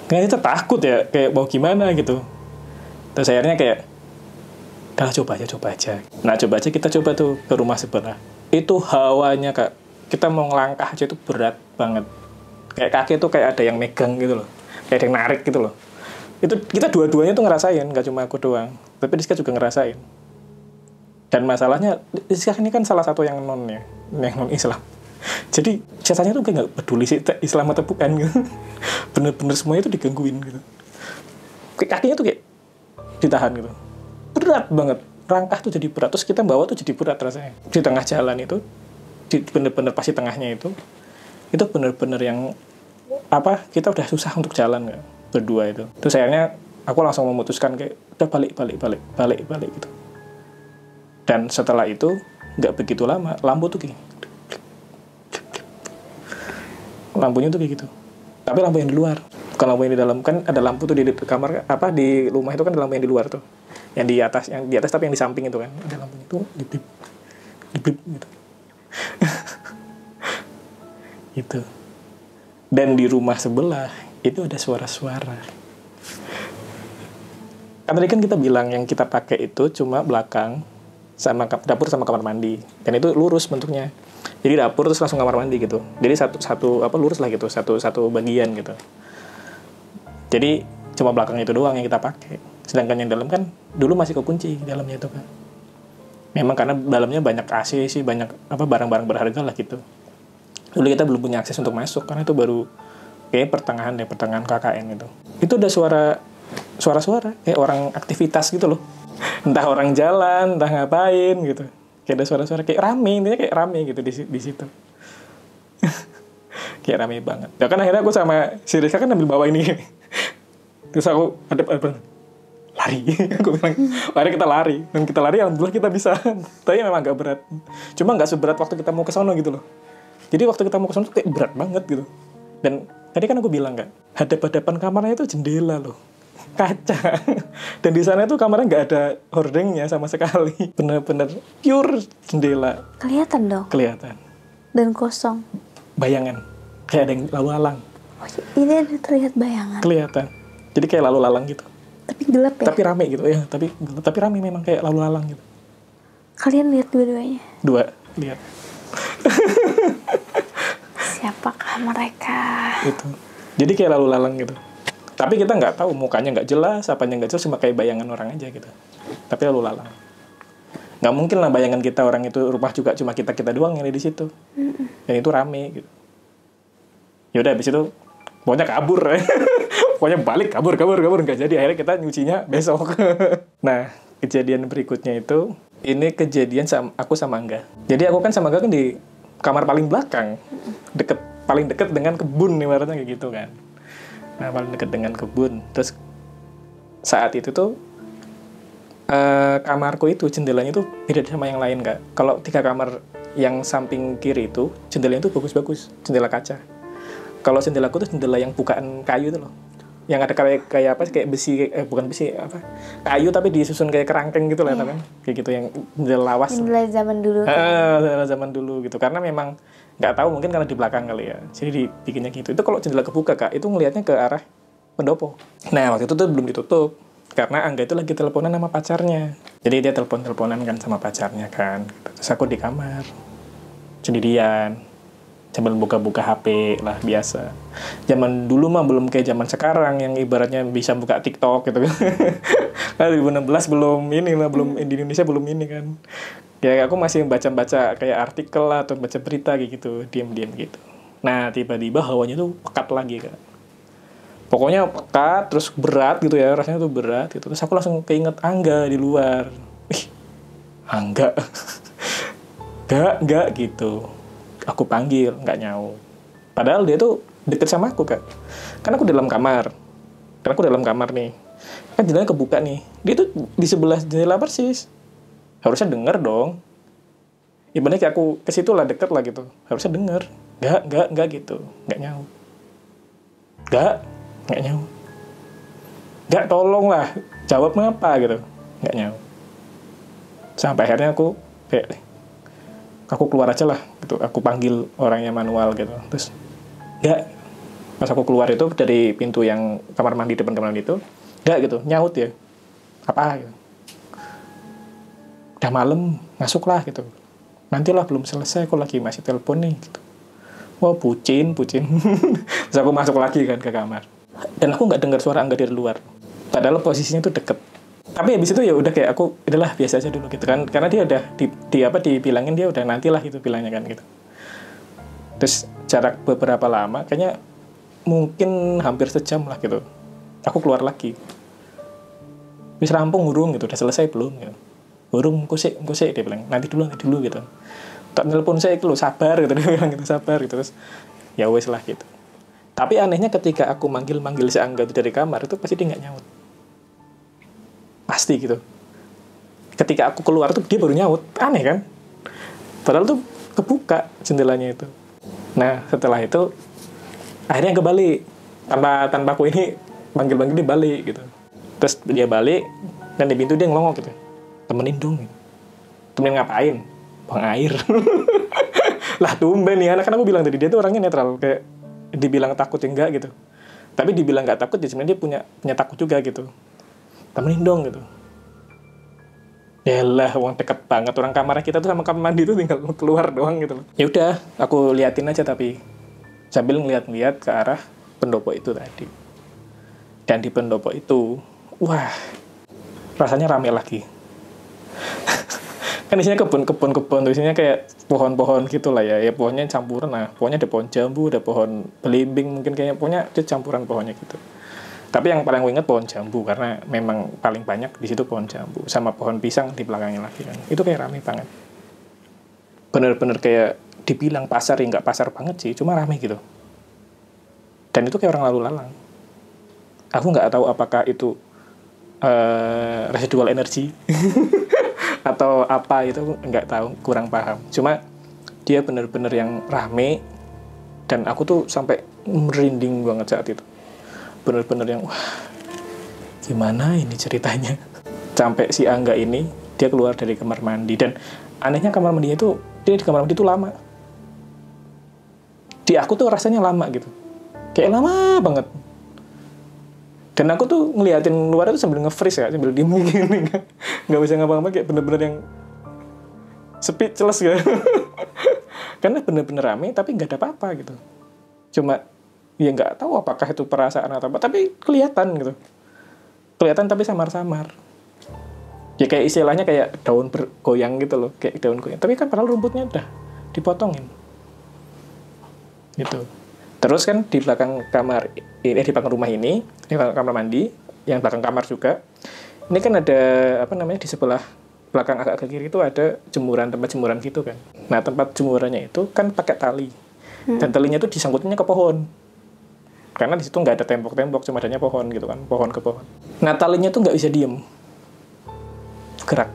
Karena kita takut ya, kayak mau gimana gitu. Terus akhirnya kayak, udah coba aja. Nah coba aja kita coba tuh ke rumah sebelah. Itu hawanya Kak, kita mau ngelangkah aja itu berat banget. Kayak kaki tuh kayak ada yang megang gitu loh. Kayak ada yang narik gitu loh. Itu kita dua-duanya tuh ngerasain, gak cuma aku doang. Tapi Rizka juga ngerasain. Dan masalahnya, Rizka ini kan salah satu yang non Islam. Jadi biasanya tuh kayak gak peduli sih Islam atau bukan gitu. Bener-bener semuanya tuh digangguin gitu. Kakinya tuh kayak ditahan gitu. Berat banget. Rangkah tuh jadi berat. Terus kita bawa tuh jadi berat rasanya. Di tengah jalan itu, bener-bener pasti tengahnya itu bener-bener yang kita udah susah untuk jalan gak? Berdua itu. Terus akhirnya aku langsung memutuskan kayak udah balik gitu. Dan setelah itu nggak begitu lama lampu tuh kayak lampunya tuh kayak gitu. Tapi lampu yang di luar, bukan lampu yang di dalam. Kan ada lampu tuh di kamar di rumah itu kan ada lampu yang di luar tuh, yang di atas tapi yang di samping itu kan ada lampunya tuh dip gitu. Gitu. Dan di rumah sebelah itu ada suara-suara. Kan tadi kan kita bilang yang kita pakai itu cuma belakang sama dapur sama kamar mandi, dan itu lurus bentuknya. Jadi dapur terus langsung kamar mandi gitu. Jadi satu lurus lah gitu, satu bagian gitu. Jadi cuma belakang itu doang yang kita pakai. Sedangkan yang dalam kan dulu masih kekunci dalamnya itu kan. Memang karena dalamnya banyak AC sih, banyak barang-barang berharga lah gitu. Dulu kita belum punya akses untuk masuk karena itu baru kayak pertengahan KKN gitu. Itu udah suara-suara kayak orang aktivitas gitu loh. Entah orang jalan, entah ngapain gitu. Kayak ada suara-suara kayak rame, intinya kayak rame gitu di situ. Kayak rame banget. Ya kan akhirnya aku sama si Rizka kan ambil bawa ini. Terus aku lari. Aku bilang, mari kita lari. Dan kita lari, alhamdulillah kita bisa. Tapi memang agak berat. Cuma nggak seberat waktu kita mau ke sono gitu loh. Jadi waktu kita mau ke sono tuh kayak berat banget gitu. Dan tadi kan aku bilang kan, hadap-hadapan kamarnya itu jendela loh. Kaca. Dan di sana tuh kamarnya nggak ada hordengnya sama sekali. Bener-bener pure jendela. Kelihatan dong? Kelihatan. Dan kosong? Bayangan. Kayak ada yang lalu lalang. Oh, ini ada terlihat bayangan? Kelihatan. Jadi kayak lalu lalang gitu. Tapi gelap ya? Tapi rame gitu ya. Tapi rame memang kayak lalu lalang gitu. Kalian lihat dua-duanya? Dua, lihat. Siapakah mereka? Itu. Jadi kayak lalu lalang gitu. Tapi kita nggak tahu, mukanya nggak jelas, apanya nggak jelas, cuma kayak bayangan orang aja gitu. Tapi lalu lalang. Nggak mungkin lah bayangan kita orang itu, rumah juga cuma kita doang yang ada di situ. Dan itu rame gitu. Yaudah habis itu pokoknya kabur. Pokoknya balik kabur nggak jadi. Akhirnya kita nyucinya besok. Nah kejadian berikutnya itu, ini kejadian aku sama Angga. Jadi aku kan sama Angga kan di kamar paling belakang, paling deket dengan kebun ibaratnya kayak gitu kan. Nah paling dekat dengan kebun. Terus saat itu tuh kamarku itu jendelanya tuh beda sama yang lain Kak. Kalau 3 kamar yang samping kiri itu jendelanya tuh bagus-bagus, jendela kaca. Kalau jendelaku tuh jendela yang bukaan kayu itu loh, yang ada kayak besi, bukan besi kayu tapi disusun kayak kerangkeng gitu lah kan, kayak gitu yang jendela lawas. Jendela zaman dulu. Jendela zaman dulu gitu, karena memang nggak tahu mungkin karena di belakang kali ya, jadi dibikinnya gitu. Itu kalau jendela kebuka Kak, itu ngelihatnya ke arah pendopo. Nah waktu itu tuh belum ditutup karena Angga itu lagi teleponan sama pacarnya. Jadi dia teleponan kan sama pacarnya kan. Terus aku di kamar sendirian sambil buka-buka HP lah biasa. Zaman dulu mah belum kayak zaman sekarang yang ibaratnya bisa buka TikTok gitu kan. 2016 belum di Indonesia belum ini kan. Ya aku masih baca-baca kayak artikel lah atau baca berita kayak gitu, diam-diam gitu. Nah tiba-tiba hawanya tuh pekat lagi Kak. Pokoknya pekat terus berat gitu ya, rasanya tuh berat gitu. Terus aku langsung keinget Angga di luar. Angga. Enggak gitu. Aku panggil, nggak nyaut. Padahal dia tuh deket sama aku Kak. Karena aku dalam kamar. Nih. Kan jendelanya kebuka nih. Dia tuh di sebelah jendela persis. Harusnya denger dong. Ibaratnya kayak aku ke situ lah, deket lah gitu. Harusnya denger. Enggak gitu. Enggak nyaut. Enggak nyaut. Enggak, tolong lah. Jawab ngapa gitu. Enggak nyaut. Sampai akhirnya aku kayak, aku keluar aja lah gitu, aku panggil orangnya manual gitu, terus enggak, pas aku keluar itu dari pintu yang kamar mandi, depan kamar mandi itu enggak gitu, nyaut ya, apa gitu, udah malam masuklah gitu, nantilah belum selesai, aku lagi masih telepon nih gitu. Wah, bucin terus aku masuk lagi kan ke kamar, dan aku nggak dengar suara Angga dari luar, padahal posisinya tuh deket. Tapi habis itu ya udah kayak aku udahlah biasa aja dulu gitu kan, karena dia udah dibilangin, dia udah nantilah gitu bilangnya kan gitu. Terus jarak beberapa lama, kayaknya mungkin hampir sejam lah gitu, aku keluar lagi, wis rampung urung gitu, udah selesai belum gitu, urung kusik dia bilang nanti dulu gitu, tak nelpon saya gitu, sabar gitu, dia bilang gitu, sabar gitu. Terus ya wes lah gitu. Tapi anehnya ketika aku manggil si Angga itu dari kamar, itu pasti dia nggak nyaut, pasti gitu. Ketika aku keluar tuh dia baru nyaut, aneh kan, padahal tuh kebuka jendelanya itu. Nah setelah itu akhirnya kembali, tanpa aku ini manggil dia balik gitu. Terus dia balik dan di pintu dia ngelongok gitu, temenin dong gitu. Temenin ngapain? Buang air. Lah tumben nih anak, kan aku bilang tadi dia tuh orangnya netral, kayak dibilang takut ya enggak gitu, tapi dibilang nggak takut ya sebenarnya dia punya takut juga gitu. Temenin dong gitu. Yalah, uang deket banget, orang kamarnya kita tuh sama kamar mandi tuh tinggal keluar doang gitu loh. Ya udah, aku liatin aja tapi sambil ngeliat ke arah pendopo itu tadi. Dan di pendopo itu, wah, rasanya rame lagi. Kan isinya kebun, isinya kayak pohon-pohon gitu lah ya. Ya pohonnya campuran lah. Pohonnya ada pohon jambu, ada pohon belimbing, mungkin kayaknya pohonnya ada campuran pohonnya gitu. Tapi yang paling aku ingat pohon jambu, karena memang paling banyak di situ pohon jambu, sama pohon pisang di belakangnya lagi kan. Itu kayak rame banget. Bener-bener kayak dibilang pasar, ya nggak pasar banget sih, cuma rame gitu. Dan itu kayak orang lalu lalang. Aku nggak tahu apakah itu residual energi atau apa, itu nggak tahu, kurang paham. Cuma dia bener-bener yang rame, dan aku tuh sampai merinding banget saat itu. Bener-bener yang wah, gimana ini ceritanya. Sampai si Angga ini dia keluar dari kamar mandi, dan anehnya kamar mandinya itu, dia di kamar mandi itu lama. Di aku tuh rasanya lama gitu, kayak lama banget. Dan aku tuh ngeliatin luar itu sambil nge-freeze ya, sambil diem gini, nggak bisa ngapa-ngapa, kayak bener-bener yang speechless gitu. Karena bener-bener rame tapi nggak ada apa-apa gitu. Cuma ya nggak tahu apakah itu perasaan atau apa, tapi kelihatan gitu, kelihatan tapi samar-samar. Ya kayak istilahnya kayak daun bergoyang gitu loh, kayak daun goyang. Tapi kan padahal rumputnya udah dipotongin gitu. Terus kan di belakang kamar ini, di belakang rumah ini, di belakang kamar mandi, yang belakang kamar juga, ini kan ada apa namanya, di sebelah belakang agak ke kiri itu ada jemuran, tempat jemuran gitu kan. Nah tempat jemurannya itu kan pakai tali, dan talinya itu disangkutnya ke pohon. Karena di situ nggak ada tembok-tembok, cuma adanya pohon gitu kan, pohon ke pohon. Nah talinya tuh nggak bisa diem, gerak,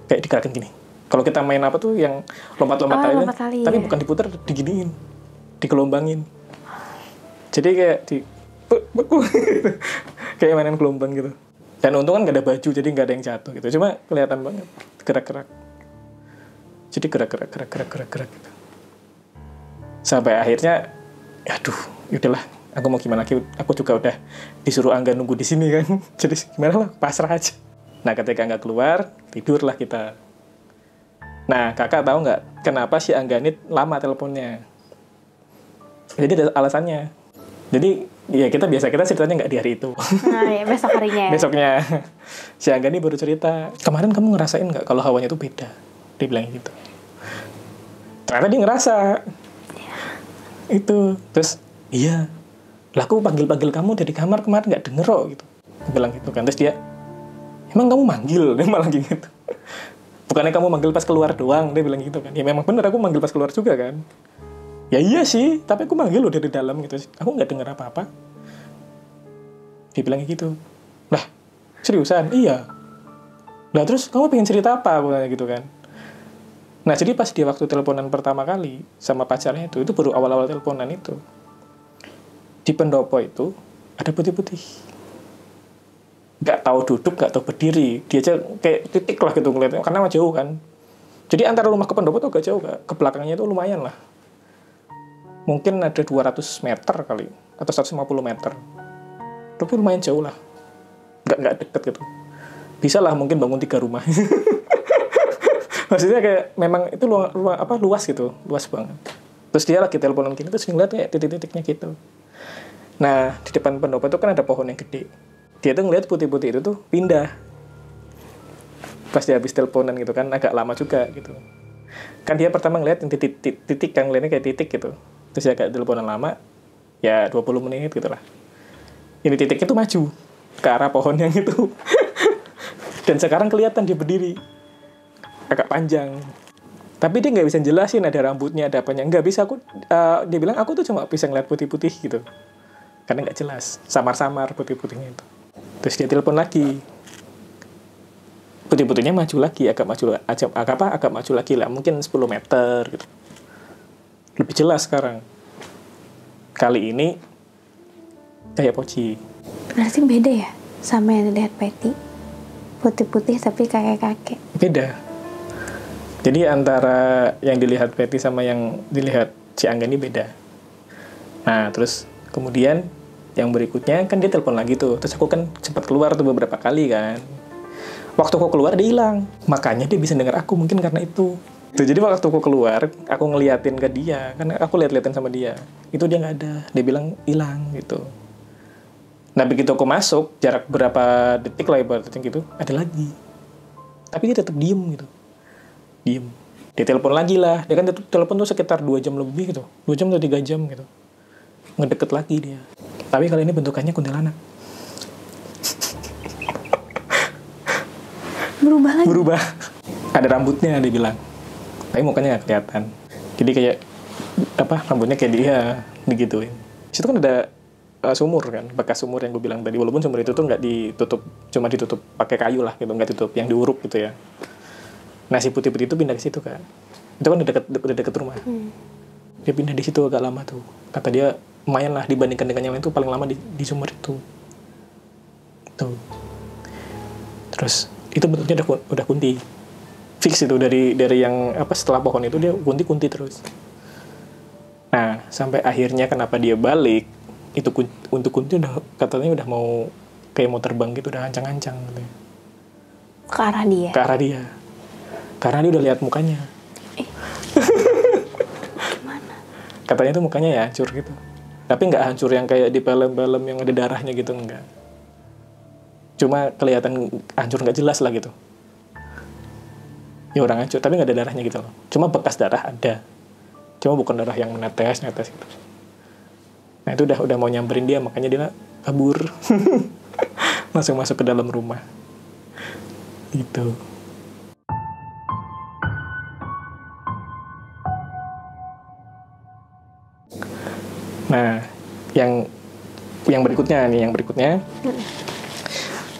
kayak digerakin gini. Kalau kita main apa tuh yang lompat-lompat tali, tapi bukan diputar, diginiin, dikelombangin. Jadi kayak kayak mainan gelombang gitu. Dan untung kan nggak ada baju, jadi nggak ada yang jatuh gitu. Cuma kelihatan banget gerak-gerak. Jadi gerak-gerak gitu. Sampai akhirnya, aduh, yaudahlah, aku mau gimana lagi, aku juga udah disuruh Angga nunggu di sini kan. Jadi gimana lah, pasrah aja. Nah ketika Angga keluar, tidurlah kita. Nah kakak tahu nggak kenapa si Angga ini lama teleponnya? Jadi ada alasannya. Jadi ya kita ceritanya nggak di hari itu. Nah ya besok harinya. Besoknya si Angga ini baru cerita, kemarin kamu ngerasain nggak kalau hawanya itu beda? Dia bilang gitu. Ternyata dia ngerasa. Itu terus iya. Lah aku panggil kamu dari kamar kemarin nggak denger kok gitu. Dia bilang gitu kan. Terus dia, emang kamu manggil? Dia malah gitu. Bukannya kamu manggil pas keluar doang? Dia bilang gitu kan. Ya memang bener aku manggil pas keluar juga kan. Ya iya sih, tapi aku manggil loh dari dalam gitu. Aku nggak dengar apa-apa. Dia bilang gitu. Lah, seriusan? Iya. Lah terus kamu pengen cerita apa? Aku tanya gitu kan. Nah jadi pas dia waktu teleponan pertama kali sama pacarnya itu baru awal-awal teleponan itu. Di pendopo itu ada putih-putih. nggak tahu duduk, nggak tahu berdiri, dia aja kayak titik lah gitu ngeliatnya, karena jauh kan. Jadi antara rumah ke pendopo tuh agak jauh, Kak. Ke belakangnya itu lumayan lah, mungkin ada 200 meter kali atau 150 meter, tapi lumayan jauh lah, nggak deket gitu. Bisa lah mungkin bangun 3 rumah. Maksudnya kayak memang itu luas gitu, luas banget. Terus dia lagi teleponan gini, terus ngeliat kayak titik-titiknya gitu. Nah, di depan pendopo itu kan ada pohon yang gede. Dia tuh ngeliat putih-putih itu tuh pindah. Pas dia habis teleponan gitu kan, agak lama juga gitu. Kan dia pertama ngeliat yang titik kan, ngeliatnya kayak titik gitu. Terus dia agak teleponan lama, ya 20 menit gitu lah. Ini titiknya tuh maju ke arah pohon yang itu. Dan sekarang kelihatan dia berdiri. Agak panjang. Tapi dia nggak bisa jelasin ada rambutnya, ada apanya. Nggak bisa, dia bilang aku tuh cuma bisa ngeliat putih-putih gitu. Karena nggak jelas, samar-samar putih-putihnya itu. Terus dia telepon lagi. Putih-putihnya maju lagi, agak maju lagi lah, mungkin 10 meter gitu. Lebih jelas sekarang. Kali ini kayak poci. Berarti beda ya sama yang dilihat Patty? Putih-putih tapi kayak kakek. Beda. Jadi antara yang dilihat Patty sama yang dilihat si Angga ini beda. Nah, terus kemudian yang berikutnya kan dia telepon lagi tuh. Terus aku kan sempat keluar tuh beberapa kali kan. Waktu aku keluar dia hilang. Makanya dia bisa dengar aku, mungkin karena itu. Tuh, jadi waktu aku keluar, aku ngeliatin ke dia. Karena aku liatin sama dia. Itu dia nggak ada. Dia bilang hilang gitu. Nah, begitu aku masuk, jarak berapa detik lah ibaratnya gitu, ada lagi. Tapi dia tetap diem gitu. Diem. Dia telepon lagi lah. Dia kan telepon tuh sekitar 2 jam lebih gitu. 2 jam atau 3 jam gitu. Ngedeket lagi dia. Tapi kali ini bentukannya kuntilanak. Berubah lagi? Berubah. Ada rambutnya dia bilang. Tapi mukanya nggak kelihatan. Jadi kayak rambutnya kayak dia digituin. Situ kan ada sumur kan, bekas sumur yang gue bilang tadi. Walaupun sumur itu tuh nggak ditutup, cuma ditutup pakai kayu lah gitu, nggak ditutup yang diuruk gitu ya. Nah, si putih-putih itu pindah ke situ kan. Itu kan udah deket rumah. Dia pindah di situ agak lama tuh. Kata dia lumayan lah dibandingkan dengan yang lain tuh, paling lama di sumur itu. Tuh. Terus itu bentuknya udah kunti. Fix itu dari yang setelah pohon itu dia kunti terus. Nah, sampai akhirnya kenapa dia balik? Itu untuk kunti katanya udah mau kayak mau terbang gitu, udah ancang-ancang gitu. Ke arah dia? Ke arah dia. Karena dia udah lihat mukanya. Gimana? Katanya tuh mukanya ya hancur gitu. Tapi nggak hancur yang kayak di film-film yang ada darahnya gitu, enggak. Cuma kelihatan hancur nggak jelas lah gitu. Ya orang hancur, tapi nggak ada darahnya gitu loh. Cuma bekas darah ada. Cuma bukan darah yang netes gitu. Nah itu udah mau nyamperin dia, makanya dia kabur. Langsung masuk ke dalam rumah. Gitu. Nah, yang berikutnya,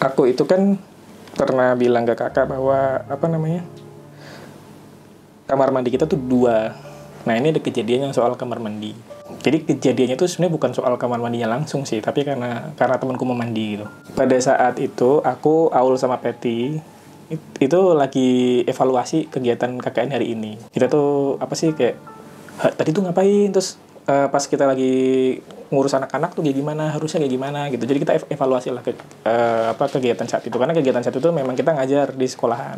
aku itu kan pernah bilang ke kakak bahwa kamar mandi kita tuh 2. Nah, ini ada kejadian yang soal kamar mandi. Jadi kejadiannya tuh sebenarnya bukan soal kamar mandinya langsung sih, tapi karena temanku mau mandi gitu. Pada saat itu aku, Aul sama Patty itu lagi evaluasi kegiatan KKN hari ini. Kita tuh kayak tadi tuh ngapain, terus pas kita lagi ngurus anak-anak tuh kayak gimana, harusnya kayak gimana gitu. Jadi kita evaluasi lah kegiatan saat itu, karena kegiatan saat itu memang kita ngajar di sekolahan.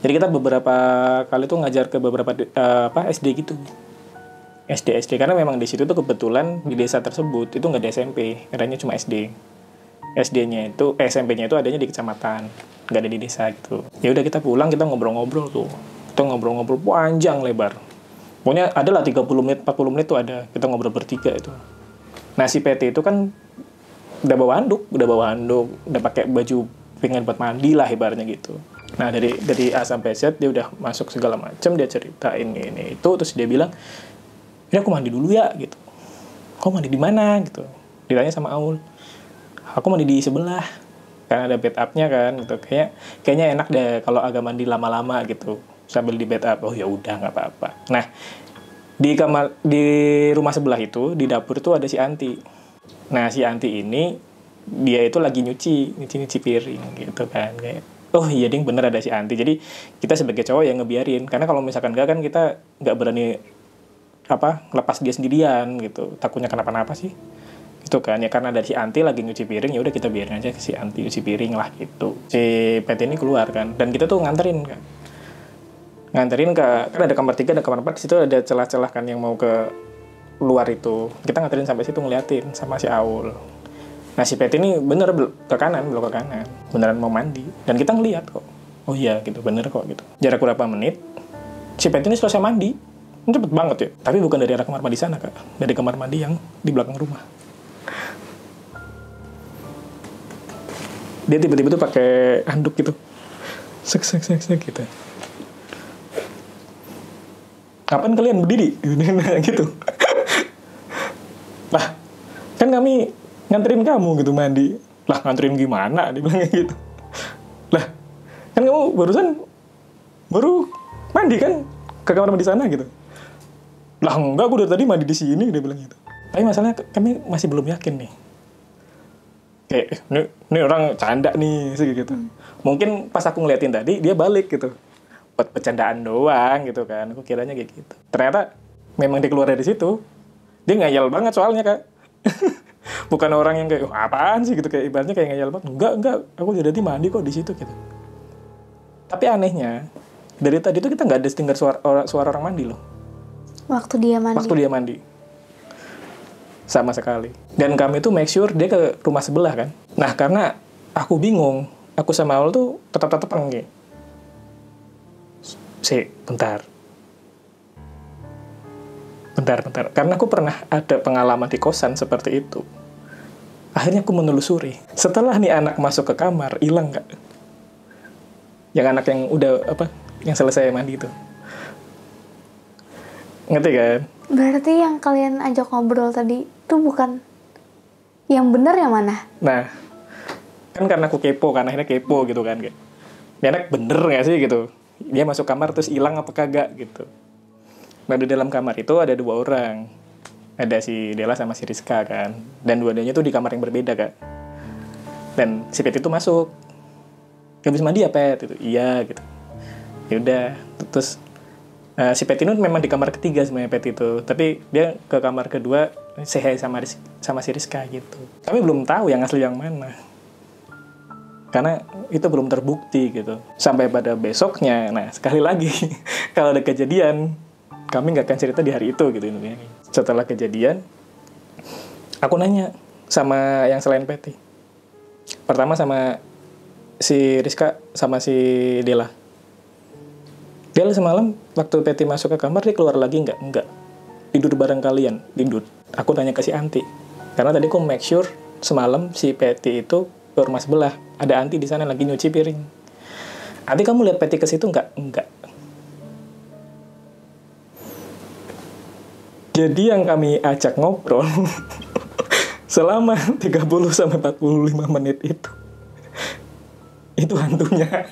Jadi kita beberapa kali tuh ngajar ke beberapa SD gitu. SD karena memang di situ tuh kebetulan di desa tersebut itu nggak ada SMP, adanya cuma SD. SD-nya itu SMP-nya itu adanya di kecamatan, nggak ada di desa gitu. Ya udah kita pulang, kita ngobrol-ngobrol tuh. Kita ngobrol-ngobrol panjang lebar. Pokoknya ada lah 30 menit, 40 menit tuh ada. Kita ngobrol bertiga itu. Nah, si PT itu kan udah bawa handuk, udah pakai baju pengen buat mandi lah ibaratnya gitu. Nah, dari A sampai Z dia udah masuk segala macam, dia ceritain ini itu, terus dia bilang, "Ini aku mandi dulu ya," gitu. "Kau mandi di mana?" gitu. Ditanya sama Aul. "Aku mandi di sebelah." Karena ada bed up-nya kan gitu. Kayaknya enak deh kalau agak mandi lama-lama gitu. Sambil di bed up. Oh ya udah, nggak apa-apa. Nah, di rumah sebelah itu, di dapur itu ada si Anti. Nah, si Anti ini dia itu lagi nyuci piring gitu kan, kayak oh iya ding bener ada si Anti. Jadi kita sebagai cowok yang ngebiarin, karena kalau misalkan enggak kan kita nggak berani lepas dia sendirian gitu, takutnya kenapa-napa sih gitu kan ya. Karena dari si Anti lagi nyuci piring, ya udah kita biarin aja si Anti nyuci piring lah gitu. Si Peti ini keluar kan, dan kita tuh nganterin ke kan ada kamar 3 ada kamar 4, di situ ada celah-celah kan yang mau ke luar itu. Kita nganterin sampai situ, ngeliatin sama si Aul. Nah si Peti ini bener belok ke kanan, beneran mau mandi, dan kita ngeliat kok, oh iya gitu, bener kok gitu. Jarak berapa menit si Peti ini selesai mandi, cepet banget ya. Tapi bukan dari arah kamar mandi sana kak, dari kamar mandi yang di belakang rumah. Dia tiba-tiba tuh pakai handuk gitu, sek gitu. Kapan kalian berdiri? Gitu. Lah, kan kami nganterin kamu gitu mandi. Lah, nganterin gimana? Dia bilang gitu. Lah, kan kamu baru mandi kan ke kamar mandi sana gitu. Lah, enggak, aku dari tadi mandi di sini, dia bilang gitu. Tapi masalahnya kami masih belum yakin nih. Kayak, ini orang canda nih, sih gitu. Mungkin pas aku ngeliatin tadi, dia balik gitu. Buat bercandaan doang gitu kan, aku kiranya kayak gitu. Ternyata memang dia keluar dari situ, dia ngayal banget soalnya kak. Bukan orang yang kayak apaan sih gitu, kayak ibaratnya kayak ngayal banget. Enggak, aku jadi mandi kok di situ gitu. Tapi anehnya dari tadi tuh kita nggak ada dengar suara orang mandi loh. Waktu dia mandi sama sekali. Dan kami tuh make sure dia ke rumah sebelah kan. Nah karena aku bingung, aku sama Aul tuh tetap-tetapan kayak bentar. Karena aku pernah ada pengalaman di kosan seperti itu. Akhirnya aku menelusuri. Setelah nih anak masuk ke kamar, hilang nggak? Yang anak yang udah yang selesai mandi itu. Ngerti kan? Berarti yang kalian ajak ngobrol tadi itu bukan yang benar yang mana? Nah, kan karena aku kepo kan, akhirnya kepo gitu kan. Kayak, ini anak bener nggak sih gitu? Dia masuk kamar terus hilang apa kagak gitu. Nah di dalam kamar itu ada 2 orang. Ada si Dela sama si Rizka kan. Dan dua-duanya tuh di kamar yang berbeda kak. Dan si Pet itu masuk. Habis mandi ya Pet? Itu, iya gitu. Yaudah. Terus si Pet ini memang di kamar ketiga sebenarnya Pet itu. Tapi dia ke kamar kedua say sama si Rizka gitu. Kami belum tahu yang asli yang mana. Karena itu belum terbukti gitu. Sampai pada besoknya, nah sekali lagi, kalau ada kejadian, kami nggak akan cerita di hari itu gitu. Setelah kejadian, aku nanya sama yang selain Peti. Pertama sama si Rizka, sama si Dela. Dela semalam, waktu Peti masuk ke kamar, dia keluar lagi nggak? Nggak. Tidur bareng kalian, tidur. Aku nanya ke si Anti. Karena tadi aku make sure, semalam si Peti itu ke rumah sebelah. Ada Anti di sana lagi nyuci piring. Anti, kamu lihat Peti ke situ nggak? Enggak. Jadi yang kami ajak ngobrol selama 30-45 menit itu hantunya.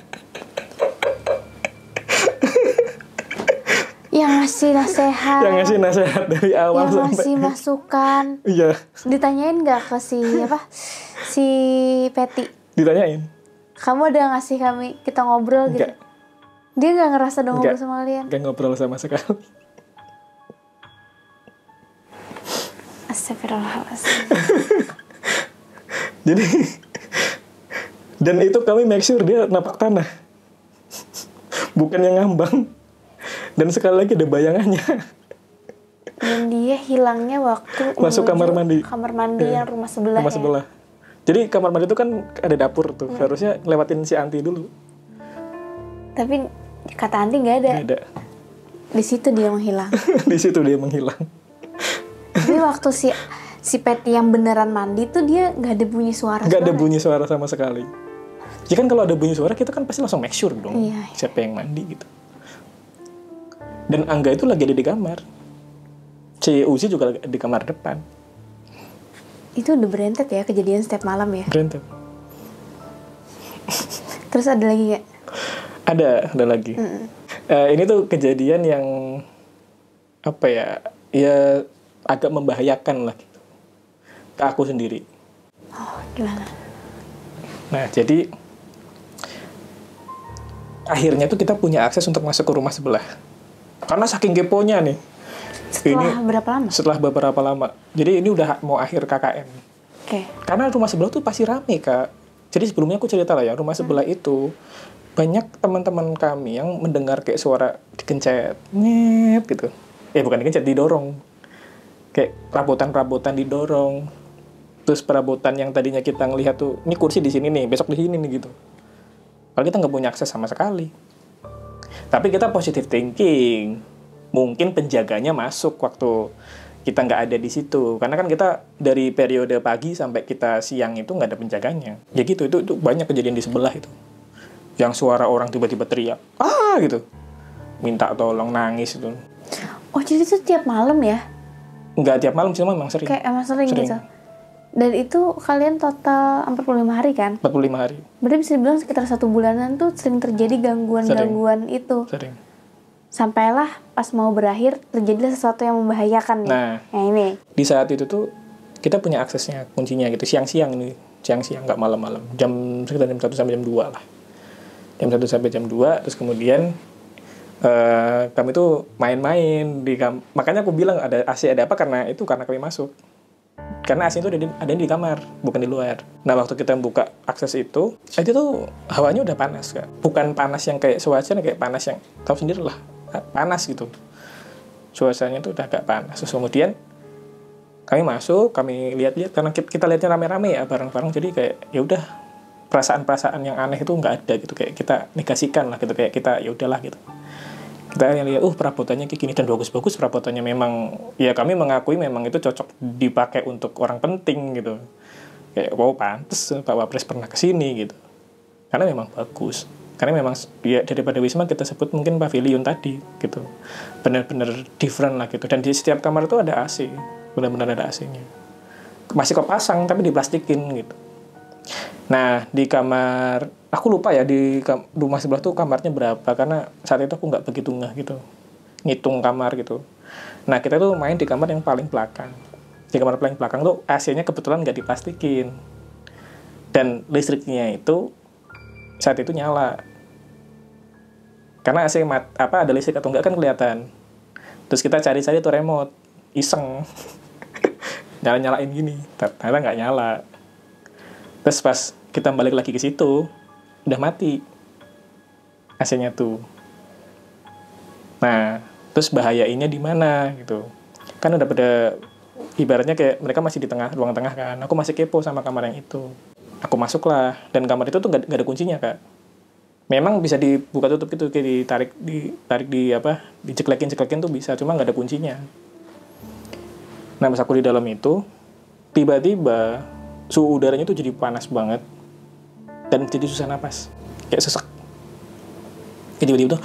Yang ngasih nasihat dari awal yang ngasih masukan. Iya. Ditanyain nggak ke si Peti? Ditanyain. Kamu udah ngasih kita ngobrol gitu? Enggak. Dia nggak ngerasa dong ngobrol sama kalian? Nggak ngobrol sama sekali. Astagfirullahaladzim. Jadi dan itu kami make sure dia napak tanah. Bukan yang ngambang. Dan sekali lagi ada bayangannya. Dan dia hilangnya waktu masuk kamar mandi. Kamar mandi yang rumah sebelah. Rumah sebelah. Jadi kamar mandi itu kan ada dapur tuh. Harusnya lewatin si Anti dulu. Tapi kata Anti nggak ada. Nggak ada. Di situ dia menghilang. Di situ dia menghilang. Tapi waktu si Peti yang beneran mandi tuh dia nggak ada bunyi suara. Nggak ada bunyi suara sama sekali. Ya kan kalau ada bunyi suara kita kan pasti langsung make sure dong. Iya. Siapa yang mandi gitu. Dan Angga itu lagi ada di kamar. Si Uzi juga di kamar depan. Itu udah berentet ya kejadian setiap malam ya? Berentet. Terus ada lagi nggak? Ada lagi. Ini tuh kejadian yang ya agak membahayakan lah gitu. Ke aku sendiri. Oh Gimana? Nah, jadi akhirnya tuh kita punya akses untuk masuk ke rumah sebelah. Karena saking keponya nih. Setelah berapa lama? Setelah beberapa lama. Jadi ini udah mau akhir KKN. Oke. Karena rumah sebelah tuh pasti rame, Kak. Jadi sebelumnya aku cerita lah ya, rumah sebelah itu banyak teman-teman kami yang mendengar kayak suara dikencet, nyet gitu. Bukan dikencet, didorong. Kayak perabotan-perabotan didorong. Terus perabotan yang tadinya kita ngelihat tuh, ini kursi di sini nih, besok di sini nih gitu. Kalau kita nggak punya akses sama sekali. Tapi kita positive thinking. Mungkin penjaganya masuk waktu kita nggak ada di situ. Karena kan kita dari periode pagi sampai kita siang itu nggak ada penjaganya. Ya gitu, itu banyak kejadian di sebelah itu. Yang suara orang tiba-tiba teriak, gitu. Minta tolong, nangis itu. Oh, jadi itu tiap malam ya? Nggak tiap malam, cuma memang sering. Kayak emang sering gitu? Dan itu kalian total 45 hari kan? 45 hari. Berarti bisa dibilang sekitar 1 bulanan tuh sering terjadi gangguan-gangguan itu? Sering. Sampailah pas mau berakhir terjadilah sesuatu yang membahayakan nih. Nah, ini. Di saat itu tuh kita punya aksesnya, kuncinya gitu. Siang-siang nih. Siang-siang, nggak malam-malam. Sekitar jam 1 sampai jam 2 lah. Jam 1 sampai jam 2, terus kemudian kami tuh main-main di makanya aku bilang ada AC, ada apa, karena kami masuk. Karena AC itu ada di kamar, bukan di luar. Nah, waktu kita buka akses itu tuh hawanya udah panas, Kak. Bukan panas yang kayak suasana, kayak panas yang tahu sendiri lah, panas gitu. Suasananya tuh udah agak panas. Terus kemudian kami masuk, kami lihat-lihat, karena kita lihatnya rame-rame ya, bareng-bareng, jadi kayak ya udah, perasaan-perasaan yang aneh itu nggak ada gitu, kayak kita negasikan lah gitu, kayak kita ya udahlah gitu. Kita yang lihat, perabotannya kayak gini, dan bagus-bagus perabotannya, memang ya kami mengakui memang itu cocok dipakai untuk orang penting gitu. Kayak wow, pantes Pak Wapres pernah kesini gitu. Karena memang bagus. Karena memang ya daripada Wisma kita sebut mungkin pavilion tadi gitu. Benar-benar different lah gitu. Dan di setiap kamar itu ada AC. Benar-benar ada AC-nya. Masih kepasang tapi diplastikin gitu. Nah, di kamar, aku lupa ya di rumah sebelah tuh kamarnya berapa, karena saat itu aku nggak begitu ngeh gitu, ngitung kamar gitu. Nah, kita tuh main di kamar yang paling belakang. Di kamar paling belakang tuh AC-nya kebetulan nggak diplastikin. Dan listriknya itu saat itu nyala. Karena AC ada listrik atau enggak kan kelihatan. Terus kita cari-cari tuh remote, iseng. Nyala-nyalain gini, ternyata nggak nyala. Terus pas kita balik lagi ke situ, udah mati AC-nya tuh. Nah, terus bahayainnya di mana gitu. Kan udah pada, ibaratnya kayak mereka masih di ruang tengah kan. Aku masih kepo sama kamar yang itu. Aku masuklah, dan kamar itu tuh gak ada kuncinya, Kak. Memang bisa dibuka tutup gitu, kayak diceklekin tuh bisa, cuma gak ada kuncinya. Nah, pas aku di dalam itu, tiba-tiba suhu udaranya tuh jadi panas banget. Dan jadi susah napas, kayak sesek, kayak tiba-tiba tuh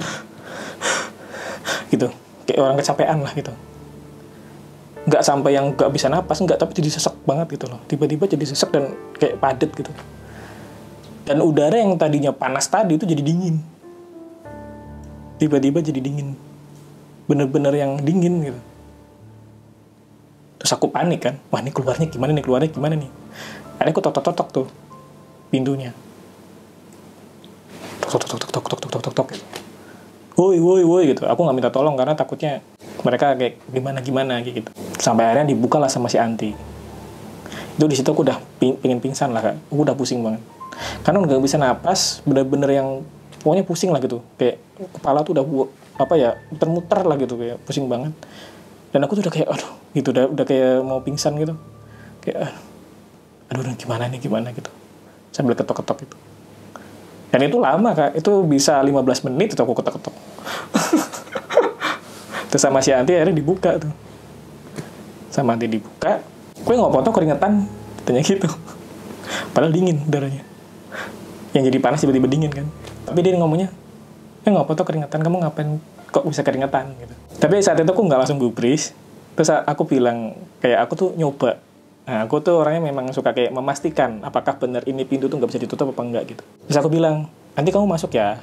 gitu, kayak orang kecapean lah gitu. Nggak sampai yang nggak bisa napas, nggak, tapi jadi sesek banget gitu loh. Tiba-tiba jadi sesek dan kayak padat gitu. Dan udara yang tadinya panas tadi itu jadi dingin. Tiba-tiba jadi dingin, bener-bener yang dingin gitu. Terus aku panik kan, wah ini keluarnya gimana nih. Akhirnya aku tok tuh pintunya. Tok. Woi gitu. Aku nggak minta tolong karena takutnya mereka kayak gimana gitu. Sampai akhirnya dibuka lah sama si Anti. Itu di situ aku udah pengen pingsan lah, Kak. Aku udah pusing banget. Karena nggak bisa napas, bener-bener yang pokoknya pusing lah gitu. Kayak kepala tuh udah muter-muter lah gitu, kayak pusing banget. Dan aku tuh udah kayak aduh gitu, udah kayak mau pingsan gitu. Kayak aduh gimana gitu. Sambil ketok-ketok itu. Dan itu lama, Kak. Itu bisa 15 menit itu aku ketok-ketok. Terus sama si Anti akhirnya dibuka tuh. Sama Anti dibuka. Kue nggak foto keringetan? Tanya gitu. Padahal dingin udaranya. Yang jadi panas tiba-tiba dingin kan. Tapi dia ngomongnya, nggak foto keringetan, kamu ngapain kok bisa keringetan? Gitu. Tapi saat itu aku nggak langsung gubris. Terus aku bilang, kayak aku tuh nyoba. Nah, aku tuh orangnya memang suka kayak memastikan apakah benar ini pintu tuh nggak bisa ditutup apa enggak gitu. Terus aku bilang, nanti kamu masuk ya,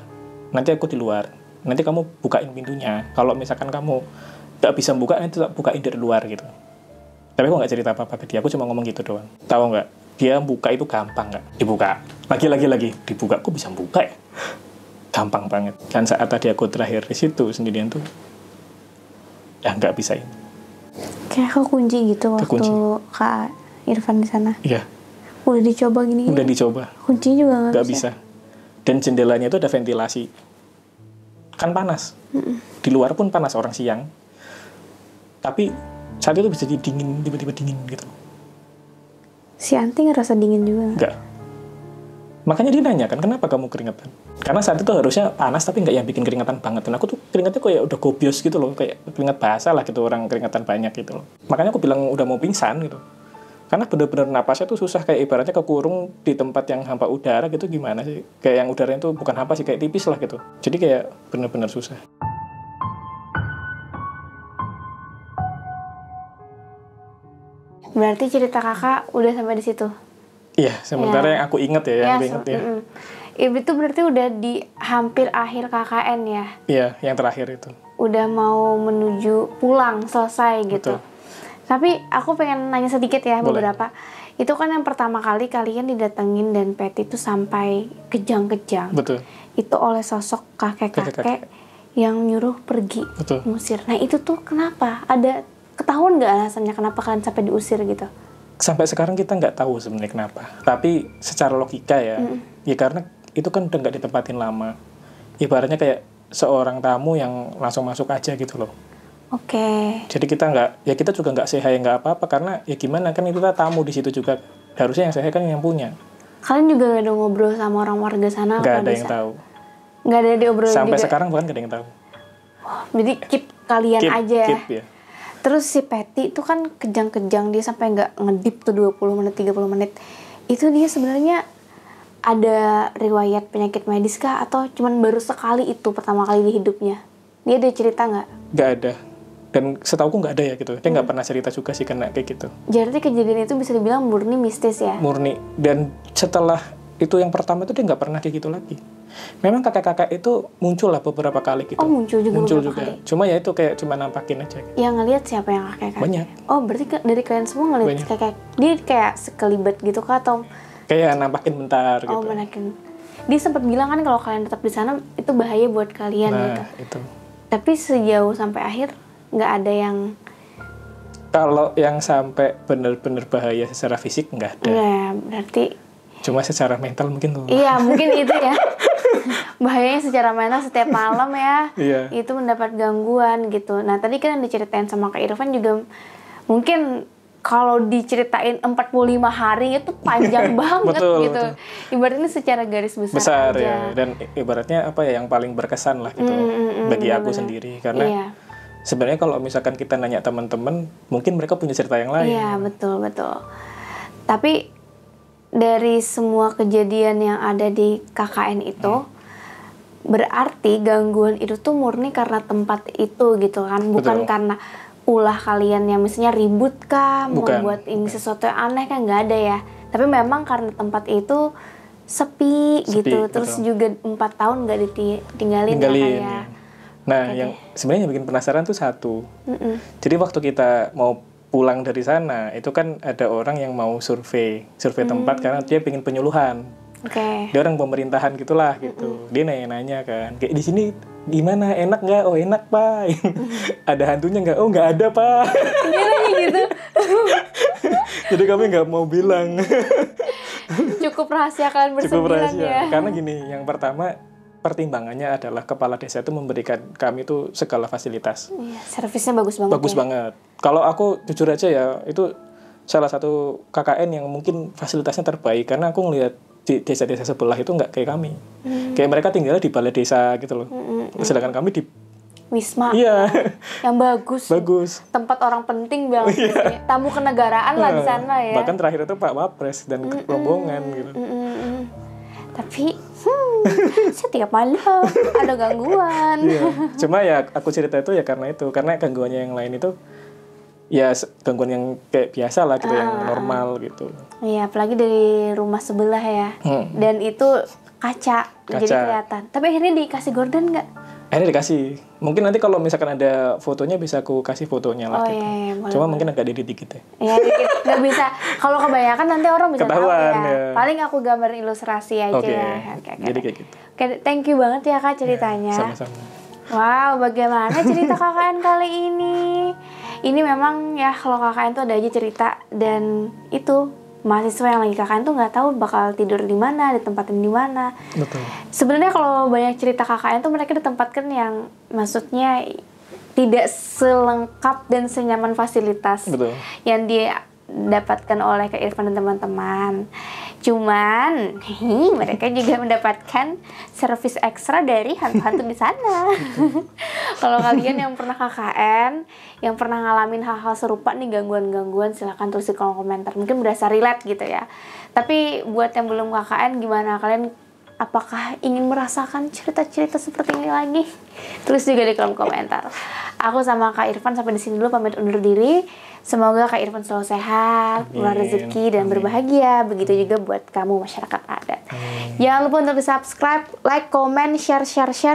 nanti aku di luar, nanti kamu bukain pintunya. Kalau misalkan kamu nggak bisa buka, nanti bukain dari luar gitu. Tapi aku nggak cerita apa-apa ke dia, aku cuma ngomong gitu doang. Tahu nggak? Dia buka itu gampang nggak? Dibuka. Lagi. Dibuka, kok bisa buka ya? Gampang banget. Dan saat tadi aku terakhir di situ sendirian tuh, ya nggak bisa ini. Kayak kekunci gitu waktu Kak Irfan di sana. Iya. Udah dicoba gini. Udah dicoba. Kuncinya juga nggak bisa. Dan jendelanya itu ada ventilasi. Kan panas. Di luar pun panas orang siang. Tapi saat itu bisa dingin, tiba-tiba dingin gitu. Si Anti ngerasa dingin juga? Enggak. Makanya dia nanya kan, kenapa kamu keringetan? Karena saat itu harusnya panas tapi nggak yang bikin keringatan banget. Dan aku tuh keringetnya kayak udah gobios gitu loh, kayak keringet basah lah gitu, orang keringatan banyak gitu loh. Makanya aku bilang udah mau pingsan gitu. Karena bener-bener napasnya tuh susah, kayak ibaratnya kekurung di tempat yang hampa udara gitu, gimana sih? Kayak yang udaranya tuh bukan hampa sih, kayak tipis lah gitu. Jadi kayak bener-bener susah. Berarti cerita kakak udah sampai di situ? Iya, sementara yang aku ingat ya, yang ingat ya. Itu berarti udah di hampir akhir KKN ya? Iya, yang terakhir itu. Udah mau menuju pulang, selesai gitu. Betul. Tapi aku pengen nanya sedikit ya. Boleh. Beberapa. Itu kan yang pertama kali kalian didatengin dan Peti itu sampai kejang-kejang. Betul. Itu oleh sosok kakek-kakek yang nyuruh pergi. Betul. Ngusir. Nah itu tuh kenapa? Ada ketahuan nggak alasannya kenapa kalian sampai diusir gitu? Sampai sekarang kita nggak tahu sebenarnya kenapa. Tapi secara logika ya, ya karena itu kan udah nggak ditempatin lama. Ibaratnya kayak seorang tamu yang langsung masuk aja gitu loh. Oke. Jadi kita juga nggak say hi, nggak apa-apa, karena ya gimana kan itu tamu di situ juga. Harusnya yang say hi kan yang punya. Kalian juga nggak ada ngobrol sama orang warga sana? Nggak ada yang tahu. Nggak ada diobrolin juga? Sampai sekarang bahkan nggak ada yang tahu. Oh, jadi keep kalian aja. Keep, ya. Terus si Peti itu kan kejang-kejang, dia sampai nggak ngedip tuh 20 menit, 30 menit. Itu dia sebenarnya ada riwayat penyakit medis kah? Atau cuman baru sekali itu pertama kali di hidupnya? Dia ada cerita nggak? Nggak ada. Dan setauku nggak ada ya gitu. Dia nggak pernah cerita juga sih kena kayak gitu. Jadi kejadian itu bisa dibilang murni mistis ya? Murni. Dan setelah itu yang pertama itu dia nggak pernah kayak gitu lagi. Memang kakak-kakak itu muncul lah beberapa kali gitu. Oh muncul juga. Kali. Cuma ya itu kayak cuma nampakin aja gitu. Yang ngelihat siapa yang kakek-kakek? Banyak. Oh berarti dari kalian semua ngelihat kakek? Dia kayak sekelibat gitu kah atau? Kayak nampakin bentar gitu. Oh menakin. Dia sempat bilang kan kalau kalian tetap di sana itu bahaya buat kalian gitu. Itu. Tapi sejauh sampai akhir nggak ada yang. Kalau yang sampai benar-benar bahaya secara fisik nggak ada. Nggak, berarti. Cuma secara mental mungkin tuh. Iya mungkin itu ya. Bahayanya secara mental setiap malam ya. Iya. Itu mendapat gangguan gitu. Nah tadi kan diceritain sama Kak Irfan juga mungkin kalau diceritain 45 hari itu panjang banget betul, gitu. Betul. Ibaratnya secara garis besar aja. Ya. Dan ibaratnya apa ya yang paling berkesan lah gitu bagi aku sendiri. Karena sebenarnya kalau misalkan kita nanya teman-teman, mungkin mereka punya cerita yang lain. Iya betul. Tapi dari semua kejadian yang ada di KKN itu, berarti gangguan itu tuh murni karena tempat itu gitu kan, bukan karena ulah kalian yang misalnya ribut kah, membuat ini sesuatu yang aneh kan, nggak ada ya. Tapi memang karena tempat itu sepi gitu, terus juga 4 tahun nggak ditinggalin ya. Nah, yang sebenarnya bikin penasaran tuh satu. Jadi waktu kita mau pulang dari sana, itu kan ada orang yang mau survei tempat karena dia pengen penyuluhan. Dia orang pemerintahan gitulah gitu. Dia nanya-nanya kan, kayak di sini gimana, enak nggak? Oh enak pak. Ada hantunya nggak? Oh nggak ada pak. Dia nanya gitu. Jadi kami nggak mau bilang. Cukup rahasia kalian bersembilan ya. Karena gini, yang pertama pertimbangannya adalah kepala desa itu memberikan kami itu segala fasilitas. Iya, servisnya bagus banget. Bagus banget. Kalau aku jujur aja ya, itu salah satu KKN yang mungkin fasilitasnya terbaik karena aku ngelihat di desa-desa sebelah itu nggak kayak kami. Kayak mereka tinggal di balai desa gitu loh. Sedangkan kami di Wisma. Iya. Yang bagus. Tempat orang penting banget. Tamu kenegaraan lah di sana ya. Bahkan terakhir itu Pak Wapres dan rombongan gitu. Tapi setiap malam ada gangguan. Cuma ya aku cerita itu ya karena gangguannya yang lain itu ya gangguan yang kayak biasa lah gitu, yang normal gitu. Iya, apalagi dari rumah sebelah ya. Dan itu kaca jadi kelihatan. Tapi akhirnya dikasih gorden nggak? Akhirnya dikasih. Mungkin nanti kalau misalkan ada fotonya bisa aku kasih fotonya lah gitu. Iya, cuma mungkin agak dikit ya. Iya, dikit. Nggak bisa, kalau kebanyakan nanti orang bisa tahu Ketahuan, ya. ya. Paling aku gambar ilustrasi aja. Oke. Oke. Jadi kayak gitu. Oke, thank you banget ya Kak ceritanya. Sama-sama. Wow, bagaimana cerita KKN kali ini? Ini memang ya kalau KKN tuh ada aja cerita, dan itu mahasiswa yang lagi KKN tuh nggak tahu bakal tidur di mana, ditempatin di mana. Betul. Sebenarnya kalau banyak cerita KKN tuh mereka ditempatkan yang maksudnya tidak selengkap dan senyaman fasilitas Betul. yang didapatkan oleh Kak Irfan dan teman-teman. Cuman mereka juga mendapatkan servis ekstra dari hantu-hantu di sana. Kalau kalian yang pernah KKN, yang pernah ngalamin hal-hal serupa nih, gangguan-gangguan, silahkan tulis di kolom komentar. Mungkin berasa relate gitu ya. Tapi buat yang belum KKN, gimana kalian? Apakah ingin merasakan cerita-cerita seperti ini lagi? Tulis juga di kolom komentar. Aku sama Kak Irfan sampai di sini dulu, pamit undur diri. Semoga Kak Irfan selalu sehat, keluar rezeki, dan berbahagia. Begitu juga buat kamu masyarakat adat. Jangan lupa untuk di-subscribe, like, comment, share,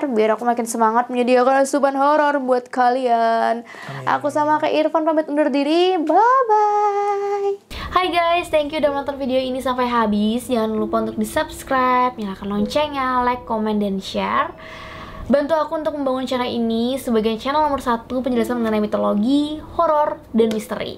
biar aku makin semangat menyediakan asupan horor buat kalian. Aku sama Kak Irfan pamit undur diri. Bye-bye. Hai guys, thank you udah menonton video ini sampai habis. Jangan lupa untuk di-subscribe, nyalakan loncengnya, like, comment, dan share. Bantu aku untuk membangun channel ini sebagai channel nomor 1 penjelasan mengenai mitologi, horor, dan misteri.